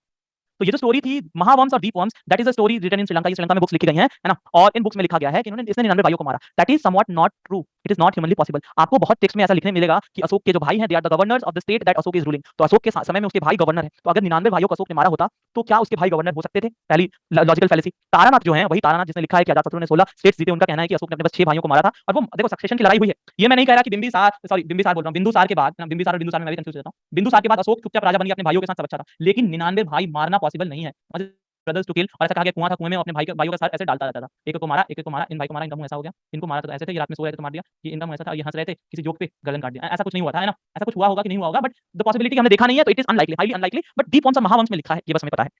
Speaker 1: तो ये जो स्टोरी थी महावंश और Dipavamsa, that is a story written in Sri Lanka. ये श्रीलंका में बुक्स लिखी गई हैं, है ना? और इन बुक्स में लिखा गया है कि इन्होंने इसने 99 भाइयों को मारा। That is somewhat not true. It is not humanly possible. आपको बहुत टेक्स्ट में ऐसा लिखने मिलेगा कि अशोक के जो भाई हैं they are the governors of the state that Ashoka is ruling. तो अशोक के समय में उसके भाई गवर्नर हैं। तो अगर 99 भाइयों को अशोक ने मारा होता तो क्या उसके भाई गवर्नर हो सकते थे? पहली लॉजिकल फैलेसी। तारानाथ जो है वही तारानाथ जिसने लिखा है कि अजातशत्रु ने 16 स्टेट्स जीते, उनका कहना है कि अशोक ने अपने बस 6 भाइयों को मारा था। और वो देखो सक्सेशन की लड़ाई हुई है। ये मैं नहीं कह रहा कि बिंबिसार बोल रहा हूँ, बिंदुसार के बाद, बिंबिसार और बिंदुसार में मैं भी कंफ्यूज रहता हूँ। बिंदुसार के बाद अशोक चुपचाप राजा बन गया, अपने भाइयों के साथ सब अच्छा था। लेकिन 99 भाई मारना पॉसिबल नहीं है। Brothers to kill. और ऐसा कहा गया कुआं था, कुएं में अपने भाइयों का सार ऐसे डालता रहता था। एक को मारा, एक को मारा, इन भाई को मारा, इनका मुंह ऐसा हो गया, इनको मारा तो ऐसे थे, ये रात में सो रहे थे तो मार दिया, ये इनका मुंह ऐसा था, ये हंस रहे थे, किसी जोक पे गर्दन काट दिया। ऐसा कुछ नहीं हुआ था, है ना? ऐसा कुछ हुआ होगा कि नहीं हुआ होगा, बट द पॉसिबिलिटी हमने देखा नहीं है तो it is unlikely, highly unlikely. But Dipavamsa और महावंश में लिखा है, ये बस हमें पता है।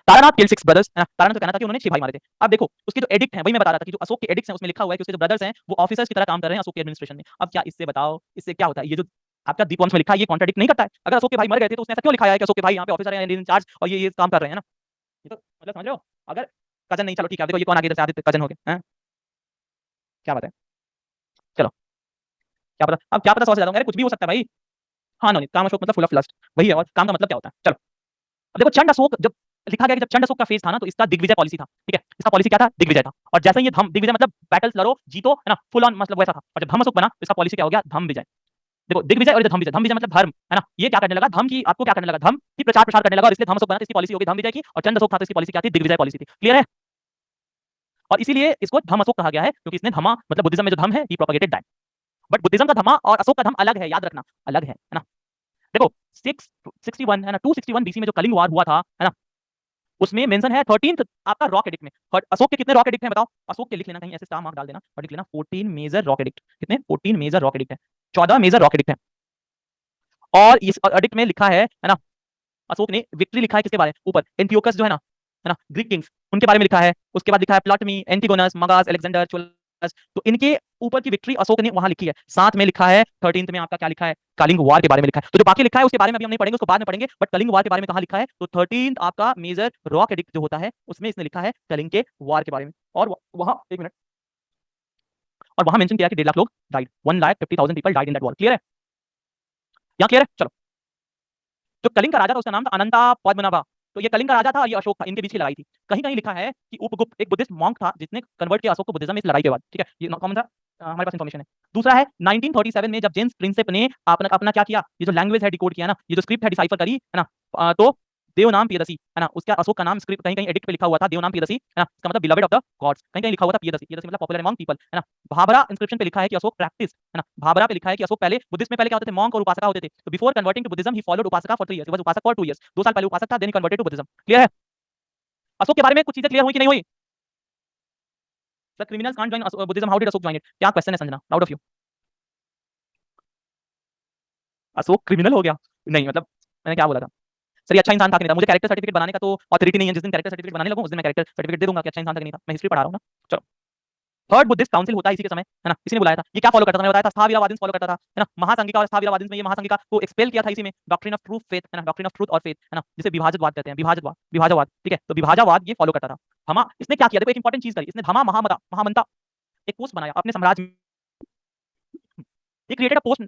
Speaker 1: तारानाथ किल 6 ब्रदर्स, है ना? तारानाथ का कहना था कि उन्होंने 6 भाई मारे थे। अब देखो उसके जो एडिक्ट है वही मैं बता रहा था कि जो अशोक के एडिक्ट्स हैं उसमें लिखा हुआ है कि उसके जो ब्रदर्स हैं वो ऑफिसर्स की तरह काम कर रहे हैं अशोक के एडमिनिस्ट्रेशन में। अब क्या इससे बताओ, इससे क्या होता है? ये जो आपका दीप वंश में लिखा है ये कॉन्ट्राडिक्ट नहीं करता है? अगर अशोक के भाई मर गए थे तो उसने ऐसा क्यों लिखा है कि अशोक के भाई यहाँ पे ऑफिसर हैं, इन चार्ज और ये काम कर रहे हैं ना? ये तो मतलब समझ रहे हो? अगर कजन नहीं, चलो ठीक है, अब देखो ये कौन आ गया इधर से, आदित्य कजन हो गए हैं, क्या बात है? चलो क्या पता, अब क्या पता 100 से ज्यादा होंगे, अरे कुछ भी हो सकता है भाई। हाँ नवनीत, काम अशोक मतलब फुल ऑफ लस्ट वही है, और काम का मतलब क्या होता है? चलो अब देखो चंड अशोक जब लिखा गया कि जब चंड अशोक का फेज था ना तो इसका दिग्विजय पॉलिसी था। ठीक है, इसका पॉलिसी क्या था? दिग्विजय था। और जैसे ही ये धम दिग्विजय मतलब बैटल्स लड़ो जीतो, है ना, फुल ऑन मतलब वैसा था। और जब धम अशोक बना तो इसका पॉलिसी क्या हो गया? धम विजय। देखो दिग्विजय और धम विजय मतलब धर्म, है ना? ये क्या करने लगा? धम की आपको क्या करने लगा? धम की प्रचार प्रसार करने लगा और इसलिए धम अशोक बना, तो इसकी पॉलिसी हो गई धम विजय की। और चंद अशोक था तो इसकी पॉलिसी क्या थी? दिग्विजय पॉलिसी थी। क्लियर है? और इसीलिए इसको धम अशोक कहा गया है क्योंकि इसने धमा मतलब बुद्धिज्म में जो धम है ही प्रोपेगेटेड दैट। बट बुद्धिज्म का धमा और अशोक का धम अलग है, याद रखना अलग है ना? देखो 661 है ना, 261 बीसी में जो कलिंग वार हुआ था, है ना, उसमें मेंशन है 13th आपका रॉक एडिक्ट में। और अशोक के कितने रॉक एडिक्ट हैं बताओ? अशोक के लिख लेना कहीं, ऐसे स्टार मार्क डाल देना और लिख लेना 14 मेजर रॉक एडिक्ट। कितने? 14 मेजर रॉक एडिक्ट है, 14 मेजर रॉक एडिक्ट है। और इस एडिक्ट में लिखा है ना, अशोक ने विक्ट्री लिखा है किसके बारे में? ऊपर एंटियोकस जो है ना, ग्रीक किंग्स उनके बारे में लिखा है। उसके बाद लिखा है प्लॉटमी, एंटिगोनस, मगास, अलेक्जेंडर, चोलस। तो इनके ऊपर की विक्ट्री अशोक ने वहां लिखी है। साथ में लिखा है 13th में आपका क्या लिखा है? कलिंग वार के बारे में लिखा है। तो जो बाकी लिखा है उसके बारे में अभी हम नहीं पढ़ेंगे, उसको बाद में पढ़ेंगे। बट कलिंग वार के बारे में कहां लिखा है? तो 13th आपका मेजर रॉक एडिक्ट जो होता है उसमें इसने लिखा है कलिंग के वार के बारे में। और वहां एक मिनट, और वहां मेंशन किया कि 1.5 लाख लोग died, 1,50,000 people died in that war. Clear है? यहाँ क्लियर है? चलो, जो कलिंग का राजा था उसका नाम था अनंता पद्मनाभा। तो ये कलिंग का राजा था और ये अशोक था, इनके बीच की लड़ाई थी। कहीं कहीं लिखा है कि उपगुप्त एक बुद्धिस्ट मॉन्क था जिसने कन्वर्ट किया अशोक को बुद्धिज्म में इस लड़ाई के बाद। ठीक है, ये कॉमन सा हमारे पास इन्फॉर्मेशन है। दूसरा है 1937 में जब जेम्स प्रिंसेप ने अपना अपना क्या किया, ये जो लैंग्वेज है डिकोड किया ना, ये जो स्क्रिप्ट है डिसाइफर करी, है ना, तो देवनाम प्रियदर्शी, है ना, उसका अशोक का नाम स्क्रिप्ट कहीं कहीं एडिक्ट पे लिखा हुआ था देवनाम प्रियदर्शी, है ना, इसका मतलब बिलवेड ऑफ द गॉड्स। कहीं कहीं लिखा हुआ था प्रियदर्शी, प्रियदर्शी मतलब पॉपुलर अमंग पीपल, है ना। भाभरा इंस्क्रिप्शन पे लिखा है कि अशोक प्रैक्टिस, है ना, भाभरा पे लिखा है कि अशोक पहले बुद्धिज्म में पहले क्या होते थे? मॉन्क और उपासका होते थे। तो before converting to Buddhism he followed upasaka for 3 years, he was upasak for 2 years. 2 साल पहले उपासक था, then he converted to Buddhism. Clear है? अशोक के बारे में कुछ चीजें क्लियर हुई कि नहीं हुई? The criminals can't join Buddhism, how did Ashok join it? क्या क्वेश्चन है Sanjana, proud of you. Ashok criminal हो गया? नहीं मतलब मैंने क्या बोला था? सर ये अच्छा इंसान था कि नहीं था? मुझे कैरेक्टर सर्टिफिकेट बनाने का तो ऑथोरिटी नहीं है। जिस दिन कैरेक्टर सर्टिफिकेट बनाने लगूं उस दिन मैं कैरेक्टर सर्टिफिकेट दे दूंगा कि अच्छा इंसान था कि नहीं था। मैं हिस्ट्री पढ़ा रहा हूं ना। चलो, थर्ड बुद्धिस्ट काउंसिल होता है इसी के समय, है ना? इसी ने बुलाया था। ये क्या फॉलो करता था? मैंने बताया था स्थावीरवादिन्स फॉलो करता था, है ना? महासंघिका और स्थावीरवादिन्स में ये महासंघिका को एक्सपेल किया था इसी में, डॉक्ट्रिन ऑफ ट्रू फेथ, है ना? डॉक्ट्रिन ऑफ ट्रूथ और फेथ, है ना? जिसे विभाजनवाद कहते हैं, विभाजनवाद, विभाजनवाद, ठीक है? तो विभाजनवाद ये फॉलो करता था। हमा इसने क्या किया? देखो एक इंपॉर्टेंट चीज करी इसने, धमा महामता महामंता एक पोस्ट बनाया अपने साम्राज्य में। ये क्रिएटेड अ पोस्ट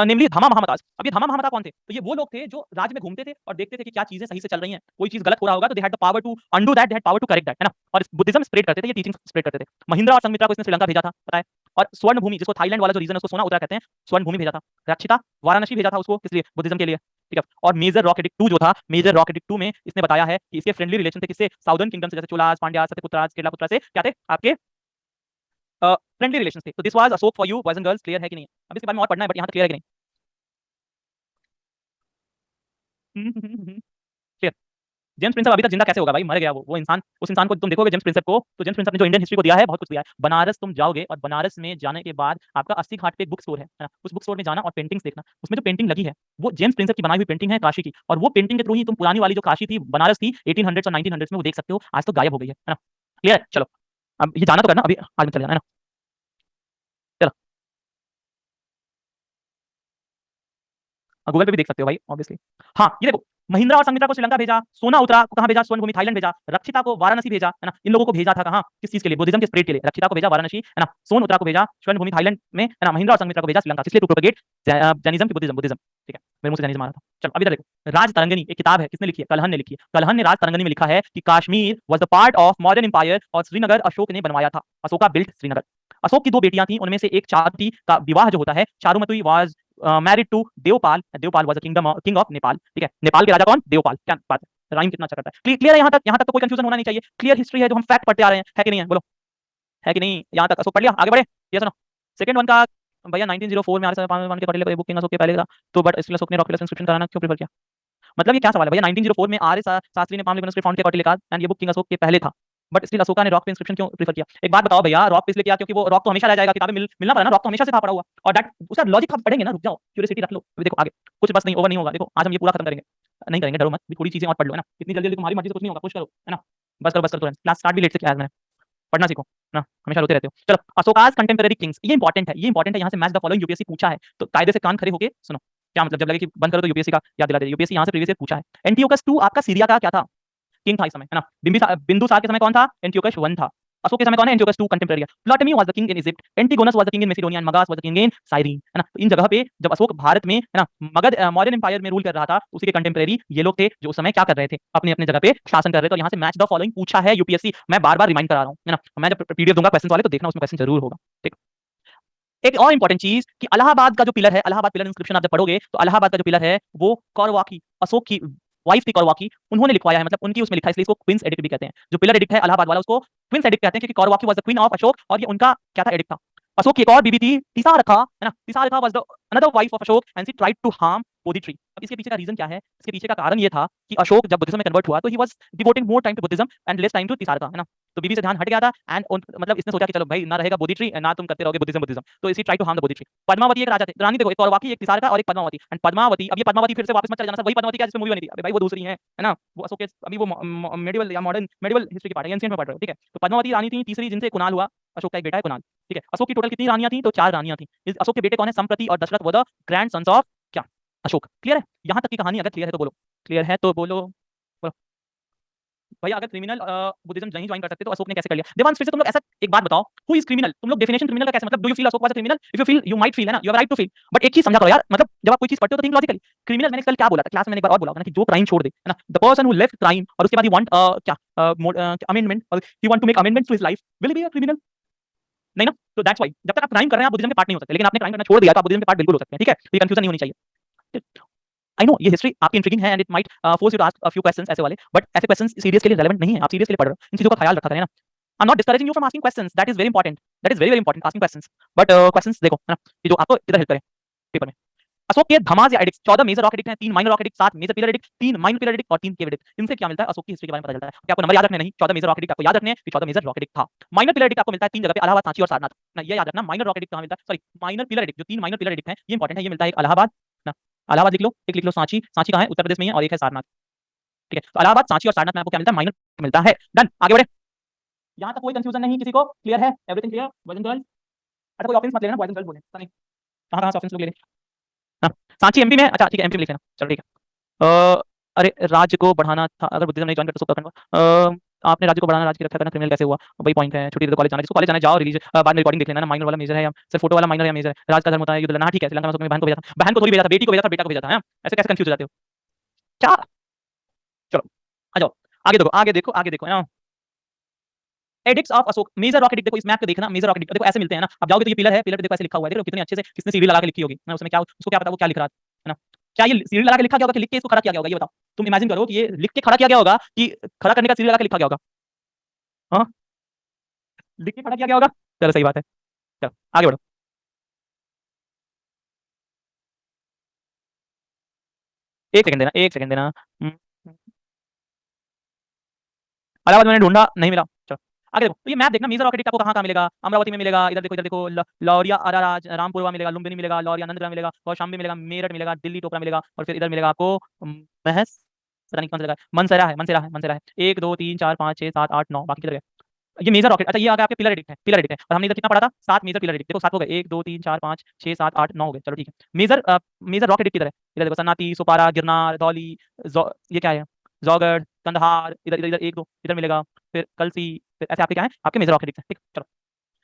Speaker 1: नेमली धमा महामताज। अब ये धमा महामता कौन थे? तो ये वो लोग थे जो राज्य में घूमते थे और देखते थे कि क्या चीजें सही से चल रही हैं, कोई चीज गलत हो रहा होगा तो they had the power to undo that, they had power to correct that, है ना? और बुद्धिज्म स्प्रेड करते थे, ये टीचिंग स्प्रेड करते थे। महिंद्रा और संघमित्रा को इसने श्रीलंका भेजा था, पता है? और स्वर्ण भूमि, जिसको थाईलैंड वाला जो रीजन है उसको सोना उतरा कहते हैं, स्वर्ण भूमि भेजा था। रक्षिता वाराणसी भेजा था उसको, किस लिए? बुद्धिज्म के लिए, ठीक है? और मेजर रॉक एडिक्ट 2 जो था, मेजर रॉक एडिक्ट 2 में इसने बताया है कि इसके फ्रेंडली रिलेशन थे किससे? साउदर्न किंगडम से, जैसे चोलास, पांड्यास, सत्यपुत्रास, केरलापुत्रा से क्या थे? आपके फ्रेंडली रिलेशन थे। तो this was Ashok for you boys and girls. Clear है कि नहीं है? अब इसके बारे में और पढ़ना है बट यहाँ तक क्लियर है कि नहीं? क्लियर। जेम्स प्रिंसेप अभी तक जिंदा कैसे होगा भाई? मर गया वो इंसान। उस इंसान को तुम देखोगे जेम्स प्रिंसेप को, तो जेम्स प्रिंसेप ने जो इंडियन हिस्ट्री को दिया है बहुत कुछ दिया है। बनारस तुम जाओगे और बनारस में जाने के बाद आपका 80 घाट पे एक बुक स्टोर है ना? उस बुक स्टोर में जाना और पेंटिंग्स देखना। उसमें जो पेंटिंग लगी है वो जेम्स प्रिंसेप की बनाई हुई पेंटिंग है काशी की, और वो पेंटिंग के थ्रू ही तुम पुरानी वाली जो काशी थी, बनारस थी 1800 और 1900 में, वो देख सकते हो। आज तो गायब हो गई है ना? क्लियर है? चलो, अब ये जाना तो करना, अभी आज में चले जाना, है ना? चलो, गूगल पे भी देख सकते हो भाई ऑब्वियसली। हाँ ये देखो, महिंद्रा और संगीता को श्रीलंका भेजा, सोना उतरा को कहाँ भेजा? स्वर्ण भूमि थाईलैंड भेजा, रक्षिता को वाराणसी भेजा, है ना? इन लोगों को भेजा था कहाँ? किस चीज के लिए? बुद्धिज्म के स्प्रेड के लिए। रक्षिता को भेजा वाराणसी, है ना? सोन उतरा को भेजा स्वर्ण भूमि थाईलैंड में, है ना? महिंद्रा और संगीता को भेजा श्रीलंका, किस लिए? टू प्रोपेगेट जैनिज्म की बुद्धिज्म, बुद्धिज्म, ठीक है? मेरे मुंह से जैनिज्म आ रहा था। चलो अब इधर देखो, राज तरंगिणी एक किताब है, किसने लिखी है? कलहन ने लिखी है। कलहन ने राज तरंगिणी में लिखा है कि Kashmir was the part of modern empire और श्रीनगर अशोक ने बनवाया था। अशोका बिल्ट श्रीनगर। अशोक की 2 बेटियां थी, उनमें से एक चारुमती का विवाह जो होता है, Charumati was married to Devpal. Devpal was a king of Nepal, ठीक है? नेपाल के राजा कौन? देवपाल। क्या बात है? राइम कितना अच्छा करता है। क्लियर है यहाँ तक? यहाँ तक तो कोई कंफ्यूजन होना नहीं चाहिए। क्लियर हिस्ट्री है जो हम फैक्ट पढ़ते आ रहे हैं, है कि नहीं है? बोलो, है कि नहीं? यहाँ तक अशोक पढ़ लिया, आगे बढ़े। ये सुनो, सेकंड वन का भैया 1904 में आर्य समाज के कौटिल्य बुक किंग अशोक के पहले था, तो बट इसलिए अशोक ने रॉकफेलर इंस्क्रिप्शन कराना क्यों प्रेफर किया? मतलब ये क्या सवाल है भैया? 1904 में आर्य शास्त्री ने पामले मैन्युस्क्रिप्ट फाउंड किया कौटिल्य का, एंड ये बुक किंग अशोक के पहले था, बट स्टिल अशोका ने रॉक पे इंस्क्रिप्शन क्यों प्रेफर किया? एक बात बताओ भैया, रॉक पे इसलिए किया क्योंकि वो रॉक तो हमेशा रह जाएगा, किताबें मिलना पड़ा ना, रॉक तो हमेशा से था पड़ा हुआ, और दैट उसका लॉजिक आप पढ़ेंगे ना, रुक जाओ, क्यूरियोसिटी रख लो। अभी देखो आगे कुछ बस नहीं, ओवर नहीं होगा। देखो आज हम ये पूरा खत्म करेंगे, नहीं करेंगे, डरो मत, थोड़ी चीजें और पढ़ लो, है ना? इतनी जल्दी जल्दी तुम्हारी मर्जी से कुछ नहीं होगा, कुछ करो, है ना? बस करो बस करो तुरंत। क्लास स्टार्ट भी लेट से किया है मैंने, पढ़ना सीखो ना, हमेशा रोते रहते हो। चलो, अशोकास कंटेम्पररी किंग्स, ये इंपॉर्टेंट है, ये इंपॉर्टेंट है। यहाँ से मैच द फॉलोइंग यूपीएससी पूछा है, तो कायदे से कान खड़े होके सुनो। क्या मतलब? जब लगे कि बंद करो तो यूपीएससी का याद दिला दे। यूपीएससी यहाँ से प्रीवियस पूछा है। एंटियोकस 2 आपका सीरिया का क्या था? किंग था इस समय, है ना? बिंदुसार के समय कौन था? एंटियोकस 1 था। अशोक के समय कौन है? एंटियोकस 2 कंटेम्पररी है। Ptolemy was the king in Egypt, Antigonus was the king in Macedonia, and Magas was the king in Cyrene, है ना? तो इन जगह पे जब अशोक भारत में, है ना, मगध मौर्यन एम्पायर में रूल कर रहा था, तो उसी के कंटेम्पररी ये लोग थे जो उस समय क्या कर रहे थे? अपने अपने जगह पे शासन कर रहे थे। और यहाँ से मैच द फॉलोइंग पूछा है यूपीएससी, मैं बार बार रिमाइंड करा रहा हूँ, है ना? मैं जब पीडीएफ दूंगा क्वेश्चन वाले, तो देखना उसमें क्वेश्चन जरूर होगा, ठीक? एक और इंपॉर्टेंट चीज कि इलाहाबाद का जो पिलर है, इलाहाबाद पिलर इंस्क्रिप्शन आप जब पढ़ोगे तो इलाहाबाद का जो पिलर है वो कौरवाकी, अशोक की वाइफ थी कौरवाकी, उन्होंने लिखवाया है, मतलब उनकी उसमें लिखा है, इसलिए इसको क्वींस एडिक्ट भी कहते हैं। जो पिलर एडिक्ट है इलाहाबाद वाला, उसको क्वींस एडिक्ट कहते हैं, क्योंकि Kaurvaki was the queen of Ashoka, और ये उनका क्या था? एडिक्ट था। अशोक की एक और बीबी थी तिसारखा, है ना? Tissarakha was the another wife of Ashoka, and she tried to harm Bodhi tree. अब इसके पीछे का रीजन क्या है? इसके पीछे का कारण ये था कि अशोक जब बुद्धिज्म में कन्वर्ट हुआ तो he was devoting more time to Buddhism and less time to Tissarakha, है ना? तो बीबी से ध्यान हट गया था, एंड मतलब इसने सोचा कि चलो भाई, ना रहेगा बोधि ट्री, ना तुम करते रहोगे बुद्धिज्म बुद्धिज्म, तो इसी try to harm the Bodhi tree. Padmavati एक राजा थे, रानी देखो, एक कौरवाकी, एक तिसारका और एक पद्मावती। एंड पद्मावती, अब ये पद्मावती फिर से वापस मत चले जाना, सब वही पद्मावती क्या जिसमें मूवी बनी थी? अबे भाई वो दूसरी है ना? वो अशोक के अभी वो मेडिवल या मॉडर्न मेडिवल हिस्ट्री की पार्ट है, एंशिएंट में पढ़ रहे हो, ठीक है? तो पद्मावती रानी थी तीसरी, जिनसे कुणाल हुआ, अशोक का एक बेटा है कुणाल, ठीक है? अशोक की टोटल कितनी रानियां थी? तो 4 रानियां थी। अशोक के बेटे कौन है? संप्रति और दशरथ, वो द ग्रैंड सन्स ऑफ क्या? अशोक। क्लियर है? यहाँ तक की कहानी अगर क्लियर है तो बोलो, क्लियर है तो बोलो। भैया अगर क्रिमिनल बुद्धिज्म नहीं ज्वाइन कर सकते तो अशोक ने कैसे कर लिया? देवांश फिर से तुम लोग ऐसा एक बात बताओ, हु इज क्रिमिनल? तुम लोग डेफिनेशन क्रिमिनल का कैसे, मतलब do you feel Ashoka was a criminal? If you feel, you might feel, है ना, you have right to feel, but एक चीज समझा करो यार, मतलब जब आप कोई चीज पढ़ते हो तो थिंक लॉजिकली। क्रिमिनल, मैंने कल क्या बोला था क्लास में, मैंने एक बार और बोला था ना, कि जो क्राइम छोड़ दे, है ना, the person who left crime और उसके बाद ही वांट क्या अमेंडमेंट, और he want to make amendments to his life, will be a criminal? नहीं ना? तो दैट्स व्हाई जब तक आप क्राइम कर रहे हैं आप बुद्धिज्म के पार्ट नहीं हो सकते, लेकिन आपने क्राइम करना छोड़ दिया तो आप बुद्धिज्म के पार्ट बिल्कुल हो सकते हैं, ठीक है? तो ये कंफ्यूजन नहीं होनी चाहिए। आई नो ये हिस्ट्री आपकी इंट्रिगिंग है, and it might force you to ask a few questions ऐसे वाले, बट ऐसे क्वेश्चंस सीरियस के लिए रेलेवेंट नहीं है, आप सीरियस के लिए पढ़ रहे हो, इन चीजों का ख्याल रखा करें ना। आई am not discouraging you from asking questions, that is very important, that is very very important, asking questions, but questions देखो, है ना, कि जो आपको इधर हेल्प करें पेपर में। अशोक के धमाज या एडिक्स 14 मेजर रॉक एडिक्ट हैं, 3 minor rock edict, 7 major pillar edict, 3 minor pillar edict और 3 केव एडिक्ट। इनसे क्या मिलता है? अशोक की हिस्ट्री के बारे में पता चलता है कि आपको नंबर याद रखने नहीं, 14 मेजर रॉक एडिक्ट आपको याद रखने हैं कि 14 मेजर रॉक एडिक्ट था। माइनर पिलर एडिक्ट आपको मिलता है 3 जगह पे, इलाहाबाद, सांची और सारनाथ ना, ये याद रखना। माइनर रॉक एडिक्ट कहां मिलता है? सॉरी, माइनर पिलर एडिक्ट, जो 3 माइनर पिलर एडिक्ट हैं ये इंपॉर्टेंट है, ये मिलता है एक इलाहाबाद ना, इलाहाबाद लिख लो, एक लिख लो सांची, सांची कहां है? उत्तर प्रदेश में है, और एक है सारनाथ। ठीक है, तो इलाहाबाद, सांची और सारनाथ में आपको क्या मिलता है? माइनर मिलता है। डन, आगे बढ़े। यहां तक कोई कंफ्यूजन नहीं किसी को? क्लियर है? Everything clear boys and girls? अच्छा कोई ऑप्शंस मत लेना, बॉयज एंड गर्ल्स बोले नहीं, कहां कहां से ऑप्शंस लोग ले लें। हाँ, सांची एमपी में है, अच्छा ठीक है एमपी में लिख लेना, चलो ठीक है। अरे राज्य को बढ़ाना था, अगर बुद्धिज्म नहीं ज्वाइन करते तो आपने राज्य को बढ़ाना, राज्य की रक्षा करना क्रिमिनल कैसे हुआ? वही पॉइंट है, छुट्टी दे दो, कॉलेज जाना, जिसको कॉलेज जाना जाओ, रिलीज बाद में रिकॉर्डिंग देख लेना ना, माइनर वाला मेजर है या सिर्फ फोटो वाला माइनर या मेजर है, राज का धर्म होता है युद्ध लड़ना। हाँ ठीक है, श्रीलंका में अपनी बहन को भेजा था, बहन को थोड़ी भेजा था, बेटी को भेजा था, बेटा को भेजा था, ऐसे कैसे कंफ्यूज हो जाते हो क्या? चलो आ जाओ, आगे देखो आगे देखो आगे देखो। Edicts of Ashoka, major rock edict देखो, इस मैप पे देखना, मेजर रॉक एडिक्ट देखो ऐसे मिलते हैं ना, अब जाओगे तो ये पिलर है, पिलर पे देखो ऐसे लिखा हुआ है, देखो कितने अच्छे से किसने सीढ़ी लगा के लिखी होगी ना, उसमें क्या उसको क्या पता वो क्या लिख रहा है ना। क्या ये सीढ़ी लगा के लिखा गया होगा कि लिख के इसको खड़ा किया गया होगा? ये बताओ, तुम इमेजिन करो कि ये लिख के खड़ा किया गया होगा कि खड़ा करने का सीढ़ी लगा के लिखा गया होगा? हाँ, लिख के खड़ा किया गया होगा। चलो सही बात है, चलो आगे बढ़ो। एक सेकंड देना, एक सेकंड देना। इलाहाबाद मैंने ढूंढा, नहीं मिला, चलो आगे देखो। तो ये मैप देखना, मेजर रॉक एडिक्ट आपको कहाँ कहाँ मिलेगा? अमरावती में मिलेगा, इधर देखो लौरिया अराराज, रामपुरवा मिलेगा, लुम्बिनी मिलेगा, लौरिया नंदग्राम मिलेगा, कौशाम्बी मिलेगा, मेरठ मिलेगा, दिल्ली टोपरा मिलेगा, और फिर इधर मिलेगा आपको महस, पता नहीं कौन सा जगह है, मनसरा है, मनसरा है, मनसरा है। 1 2 3 4 5 6 7 8 9, बाकी किधर गए? ये मेजर रॉकेट, अच्छा ये आ गया आपके पिलर एडिक्ट है, पिलर एडिक्ट है, और हमने इधर कितना पढ़ा था? 7 मेजर पिलर एडिक्ट, देखो 7 हो गए, 1 2 3 4 5 6 7 8 9 हो गए, चलो ठीक है। मेजर मेजर रॉकेट किधर है? इधर देखो, सन्नाटी, सोपारा, गिरनार, धौली, ये क्या है? जौगढ़, कंधार, इधर इधर इधर 1 2 इधर मिलेगा, फिर कलसी, फिर ऐसे आपके क्या है? आपके मेजर रॉकेट है, ठीक चलो।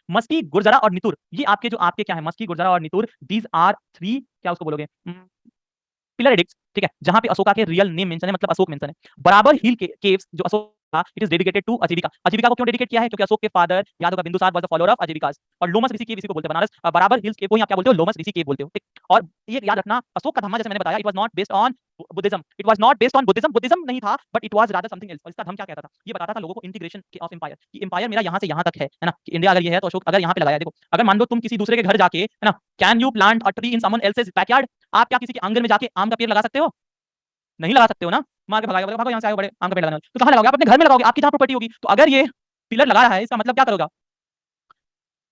Speaker 1: मस्की, गुर्जरा और नितुर, ये आपके जो आपके क्या है? मस्की, गुर्जरा और नितुर, दीज आर 3, क्या उसको बोलोगे, पिलर एडिक्ट्स, ठीक है, जहां पे अशोका के रियल नेम मेंशन है, मतलब अशोक मेंशन है। बराबर हिल के केव्स जो अशोक था, इट इज डेडिकेटेड टू अजीविका। अजीविका को क्यों डेडिकेट किया है? क्योंकि अशोक के फादर याद होगा Bindusara was the follower of Ajivika. और लोमस ऋषि केव इसी को बोलते हैं, बनारस बराबर हिल्स केव को ही आप क्या बोलते हो? लोमस ऋषि केव बोलते हो, ठीक। और ये याद रखना, अशोक का धम्मा जैसे मैंने बताया, it was not based on Buddhism, it was not based on Buddhism, Buddhism नहीं था, but it was rather something else. और इसका धर्म क्या कहता था? ये बताता था लोगों को इंटीग्रेशन ऑफ एम्पायर, कि एम्पायर मेरा यहाँ से यहाँ तक है ना, कि इंडिया अगर ये है तो अशोक अगर यहाँ पे लगाया। देखो अगर मान लो तुम किसी दूसरे के घर जाके, है ना, can you plant a tree in someone else's backyard? आप क्या किसी के आंगन में जाके आम का पेड़ लगा सकते हो? नहीं लगा सकते हो ना, मार के भगाएगा, भागो यहाँ से, आओ बड़े आम का पेड़ लगाने वाले। तो कहाँ लगाओगे? आप अपने घर में लगाओगे, आपकी जहाँ प्रॉपर्टी होगी। तो अगर ये पिलर लगा रहा है, इसका मतलब क्या करोगा?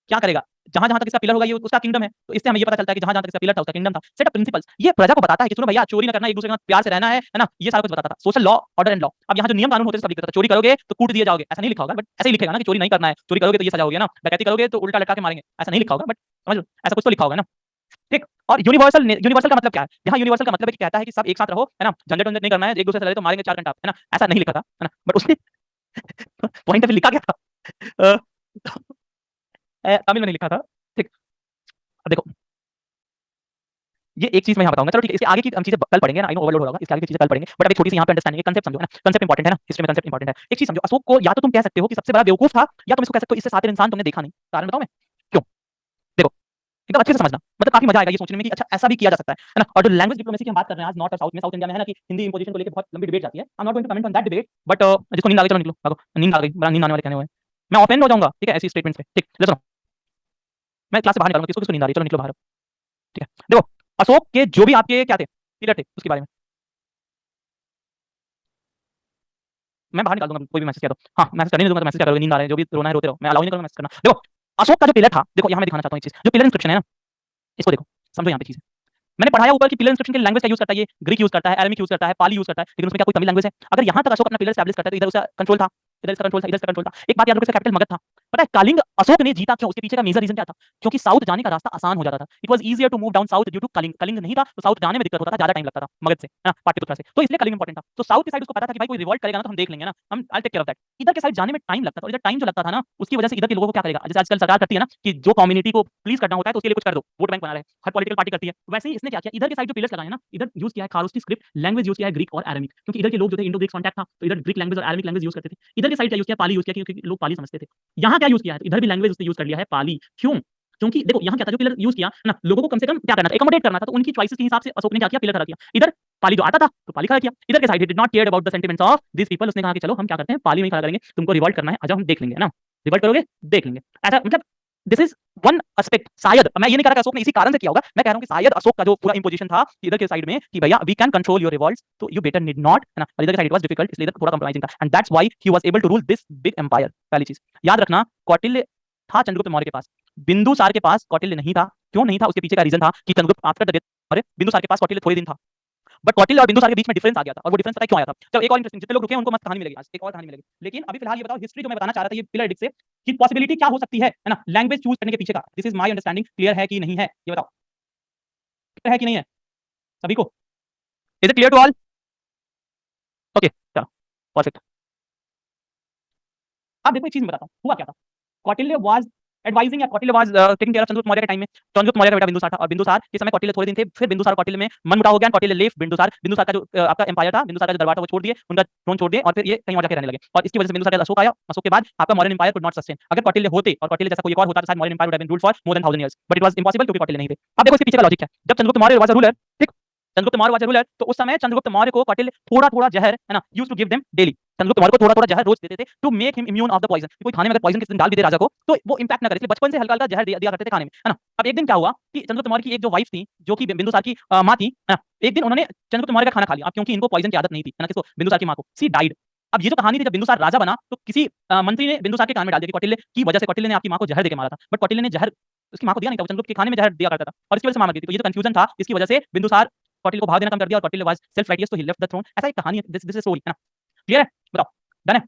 Speaker 1: क्या करेगा? जहां जहां तक इसका पिलर होगा ये उसका किंगडम है। तो इससे हमें ये पता चलता है कि जहां जहां तक इसका पिलर था उसका किंगडम था। सेट ऑफ प्रिंसिपल्स, ये प्रजा को बताता है कि सुनो भैया, चोरी ना करना, एक दूसरे के साथ प्यार से रहना है ना, ये सारा कुछ बताता था। Social law, order and law. अब यहाँ जो नियम कानून होते हैं सब लिखा था, चोरी करोगे तो कूट दिए जाओगे, ऐसा नहीं लिखा होगा, बट ऐसे ही लिखेगा ना कि चोरी नहीं करना है, चोरी करोगे तो ये सजा होगी ना, डकैती करोगे तो उल्टा लटका के मारेंगे, ऐसा नहीं लिखा होगा, बट समझ लो ऐसा कुछ तो लिखा होगा ना, ठीक। और यूनिवर्सल, यूनिवर्सल का मतलब क्या है? यहाँ यूनिवर्सल का मतलब है कि कहता है कि सब एक साथ रहो, है ना, झंझट वंझट नहीं करना है, एक दूसरे से लड़े तो मारेंगे 4 घंटा, है ना, ऐसा नहीं लिखा था, है ना, बट उसने पॉइंट पे लिखा क्या था? तमिल में नहीं लिखा था, ठीक। अब देखो ये एक चीज मैं यहाँ बताऊंगा, चलो ठीक है, इसके आगे की हम चीजें कल पढ़ेंगे ना, आई नो ओवरलोड होगा, इसके आगे की चीजें कल पढ़ेंगे, बट अभी छोटी सी यहाँ पे अंडरस्टैंडिंग, कंसेप्ट समझो, है ना, कंसेप्ट इंपॉर्टेंट है ना, हिस्ट्री में कंसेप्ट इंपॉर्टेंट है। एक चीज समझो, अशोक को या तो तुम कह सकते हो कि सबसे बड़ा बेवकूफ था, या तुम इसको कह सकते हो इससे शातिर इंसान तुमने देखा नहीं। कारण बताऊं मैं क्यों? देखो एकदम अच्छे से समझना, मतलब काफी मजा आएगा ये सोचने में कि अच्छा ऐसा भी किया जा सकता है ना। और जो लैंग्वेज डिप्लोमेसी की हम बात कर रहे हैं आज नॉर्थ और साउथ में, साउथ इंडिया में है ना, कि हिंदी इंपोजिशन को लेकर बहुत लंबी डिबेट जाती है। I am not going to comment on that debate, but जिसको नींद आ गई चलो निकलो भागो, नींद आ गई, बड़ा नींद आने वाले कहने हुए, मैं ऑफेंड हो जाऊंगा, ठीक है, ऐसी स्टेटमेंट से, ठीक। चलो मैं क्लास से बाहर निकालूंगा, किसको किसको नींद आ रही है, चलो निकलो बाहर, ठीक है। देखो अशोक के जो भी आपके क्या थे पीरियड थे उसके बारे में मैं बाहर निकाल दूंगा, कोई भी मैसेज किया तो हाँ, मैसेज करने नहीं दूंगा, तो मैसेज क्या करोगे? नींद आ रहा है, जो भी रोना है रोते रहो, मैं अलाउ नहीं करूंगा मैसेज करना। देखो अशोक का जो पिलर था, देखो यहाँ मैं दिखाना चाहता हूँ एक चीज, जो पिलर इंस्क्रिप्शन है ना, इसको देखो, समझो यहाँ पे चीज है। मैंने पढ़ाया ऊपर कि पिलर इंस्क्रिप्शन के लैंग्वेज का यूज करता है, ये ग्रीक यूज करता है, अरेमिक यूज करता है, पाली यूज करता है, लेकिन उसमें क्या कोई तमिल लैंग्वेज है? अगर यहाँ तक अशोक अपना पिलर एस्टैब्लिश करता है तो इधर उसका कंट्रोल था, इधर इसका कंट्रोल था, इधर इसका कंट्रोल था। एक बात याद रखो, इसका कैपिटल मगध था। पता है कालिंग अशोक ने जीता क्यों? उसके पीछे का मेजर रीजन क्या था? क्योंकि साउथ जाने का रास्ता आसान हो जाता था। It was easier to move down south due to Kalinga, Kalinga नहीं था तो साउथ जाने में दिक्कत होता था, ज्यादा टाइम लगता था मगध से, है ना, पाटलिपुत्र से, तो इसलिए कलिंग इंपॉर्टेंट था। तो साउथ की साइड उसको पता था कि भाई कोई रिवॉल्ट करेगा ना तो हम देख लेंगे ना, हम I take care of that. इधर के साइड जाने में टाइम लगता था, और इधर टाइम जो लगता था ना उसकी वजह से इधर के लोगों को क्या करेगा, जैसे आजकल सरकार करती है ना कि जो कम्युनिटी को प्लीज करना होता है तो उसके लिए कुछ कर दो, वोट बैंक बना रहे, हर पॉलिटिकल पार्टी करती है, वैसे ही इसने क्या किया, इधर के साइड जो पिलर्स लगाए ना, इधर यूज किया है खारोस्ती स्क्रिप्ट, लैंग्वेज यूज किया है ग्रीक और अरेमिक, क्योंकि इधर के लोग जो थे इंडो ग्रीक कॉन्टैक्ट था, तो इधर ग्रीक लैंग्वेज और अरेमिक लैंग्वेज यूज करते थे। इधर के साइड क्या यूज किया, पाली यूज किया, क्योंकि लोग पाली समझते थे। यहाँ क्या यूज किया है, तो इधर भी लैंग्वेज उसने यूज कर लिया है पाली, क्यों? क्योंकि देखो यहाँ क्या था, जो पिलर यूज किया ना, लोगों को कम से कम क्या करना था, एकोमोडेट करना था, तो उनकी चॉइसेस के हिसाब से अशोक ने क्या किया, पिलर खड़ा किया। इधर पाली जो आता था तो पाली खड़ा किया, इधर के side did not care about the sentiments of this people, उसने कहा कि चलो हम क्या करते हैं पाली में खड़ा करेंगे, तुमको रिवॉल्ट करना है, अच्छा हम देख लेंगे ना, रिवॉल्ट करोगे देख लेंगे, ऐसा मतलब दिस इज वन एस्पेक्ट। शायद मैं ये नहीं कह रहा कि अशोक ने इसी कारण से किया होगा, मैं कह रहा हूं कि शायद अशोक का जो पूरा इंपोजिशन था इधर के साइड में कि भैया we can control your revolts, तो यू बेटर नीड नॉट, है ना, और इधर के साइड इट वाज डिफिकल्ट, इसलिए इधर थोड़ा कंप्रोमाइजिंग था, and that's why he was able to rule this big empire. पहली चीज याद रखना, कौटिल्य था चंद्रगुप्त मौर्य के पास, बिंदुसार के पास कौटिल्य नहीं था। क्यों नहीं था, उसके पीछे का रीजन था कि Chandragupta after the death Maurya, Bindusara के पास कौटिल्य थोड़े दिन था, बट कौटिल्य और बिंदुसार के बीच में डिफरेंस आ गया था, और वो डिफरेंस पता है क्यों आया था? चलो एक और इंटरेस्टिंग, जितने लोग रुके हैं उनको मस्त कहानी मिलेगी, आज एक और कहानी मिलेगी, लेकिन अभी फिलहाल ये बताओ हिस्ट्री जो मैं बताना चाह रहा था ये पिलर एडिक्ट से, कि पॉसिबिलिटी क्या हो सकती है ना, लैंग्वेज चूज करने के पीछे का, this is my understanding, clear है कि नहीं है ये बताओ, क्लियर है कि नहीं है सभी को? Is it clear to all? Okay चलो परफेक्ट। अब देखो एक चीज मैं बताता हूँ हुआ क्या था। कौटिल्य वाज एडवाइजिंग, या Kautilya was taking care of Chandragupta Maurya के टाइम में, चंद्रगुप्त मौर्य का बेटा बिंदुसार था, और बिंदुसार के समय कौटिल्य थोड़े दिन थे, फिर बिंदुसार और कौटिल्य में मनमुटाव हो गया, कौटिल्य लेफ्ट बिंदुसार, बिंदुसार का जो आपका एम्पायर था, बिंदुसार का जो दरबार था वो छोड़ दिए, उनका थ्रोन छोड़ दिए, और फिर ये कहीं और जाके रहने लगे, और इसकी वजह से बिंदुसार के बाद अशोक आया, अशोक के बाद आपका Mauryan empire could not sustain. अगर कौटिल्य होते और कौटिल्य जैसा कोई और होता तो शायद Mauryan empire would have been ruled for more than 1000 years, but it was impossible क्योंकि कौटिल्य नहीं थे। अब देखो इसके पीछे का लॉजिक है, जब Chandragupta Maurya was a ruler, ठीक, Chandragupta Maurya was a ruler, तो उस समय चंद्रगुप्त मौर्य को कौटिल्य थोड़ा थोड़ा जहर, है ना, used to give them daily, Chandragupta Maurya को थोड़ा थोड़ा जहर रोज देते थे to make him immune of the poison, कोई खाने में अगर पॉइजन किसी दिन डाल भी दे राजा को तो वो इंपैक्ट ना करे, इसलिए बचपन से हल्का हल्का जहर दिया करते थे खाने में, है ना। अब एक दिन क्या हुआ कि चंद्रगुप्त मौर्य की एक जो वाइफ थी, जो कि बिंदुसार की माँ थी, है ना, एक दिन उन्होंने चंद्रगुप्त मौर्य का खाना खा लिया, अब क्योंकि इनको पॉइजन की आदत नहीं थी, है ना, किसको, बिंदुसार की माँ को, सी डाइड। अब ये जो कहानी थी, जब बिंदुसार राजा बना तो किसी मंत्री ने बिंदुसार के कान में डाल दिया कि कौटिल्य की वजह से, कौटिल्य ने आपकी माँ को जहर देके मारा था, बट कौटिल्य ने जहर उसकी माँ को दिया नहीं था, वो चंद्रगुप्त के खाने में जहर दिया करता था, और इसकी वजह से मां मर गई थी। तो ये जो कंफ्यूजन था, इसकी वजह से बिंदुसार कौटिल्य को भाव देना कम कर दिया, और कौटिल्य वाज सेल्फ राइटियस, तो ही लेफ्ट द थ्रोन। ऐसा एक कहानी है, दिस इज स्टोरी, है ना, क्लियर है? बताओ, डन है?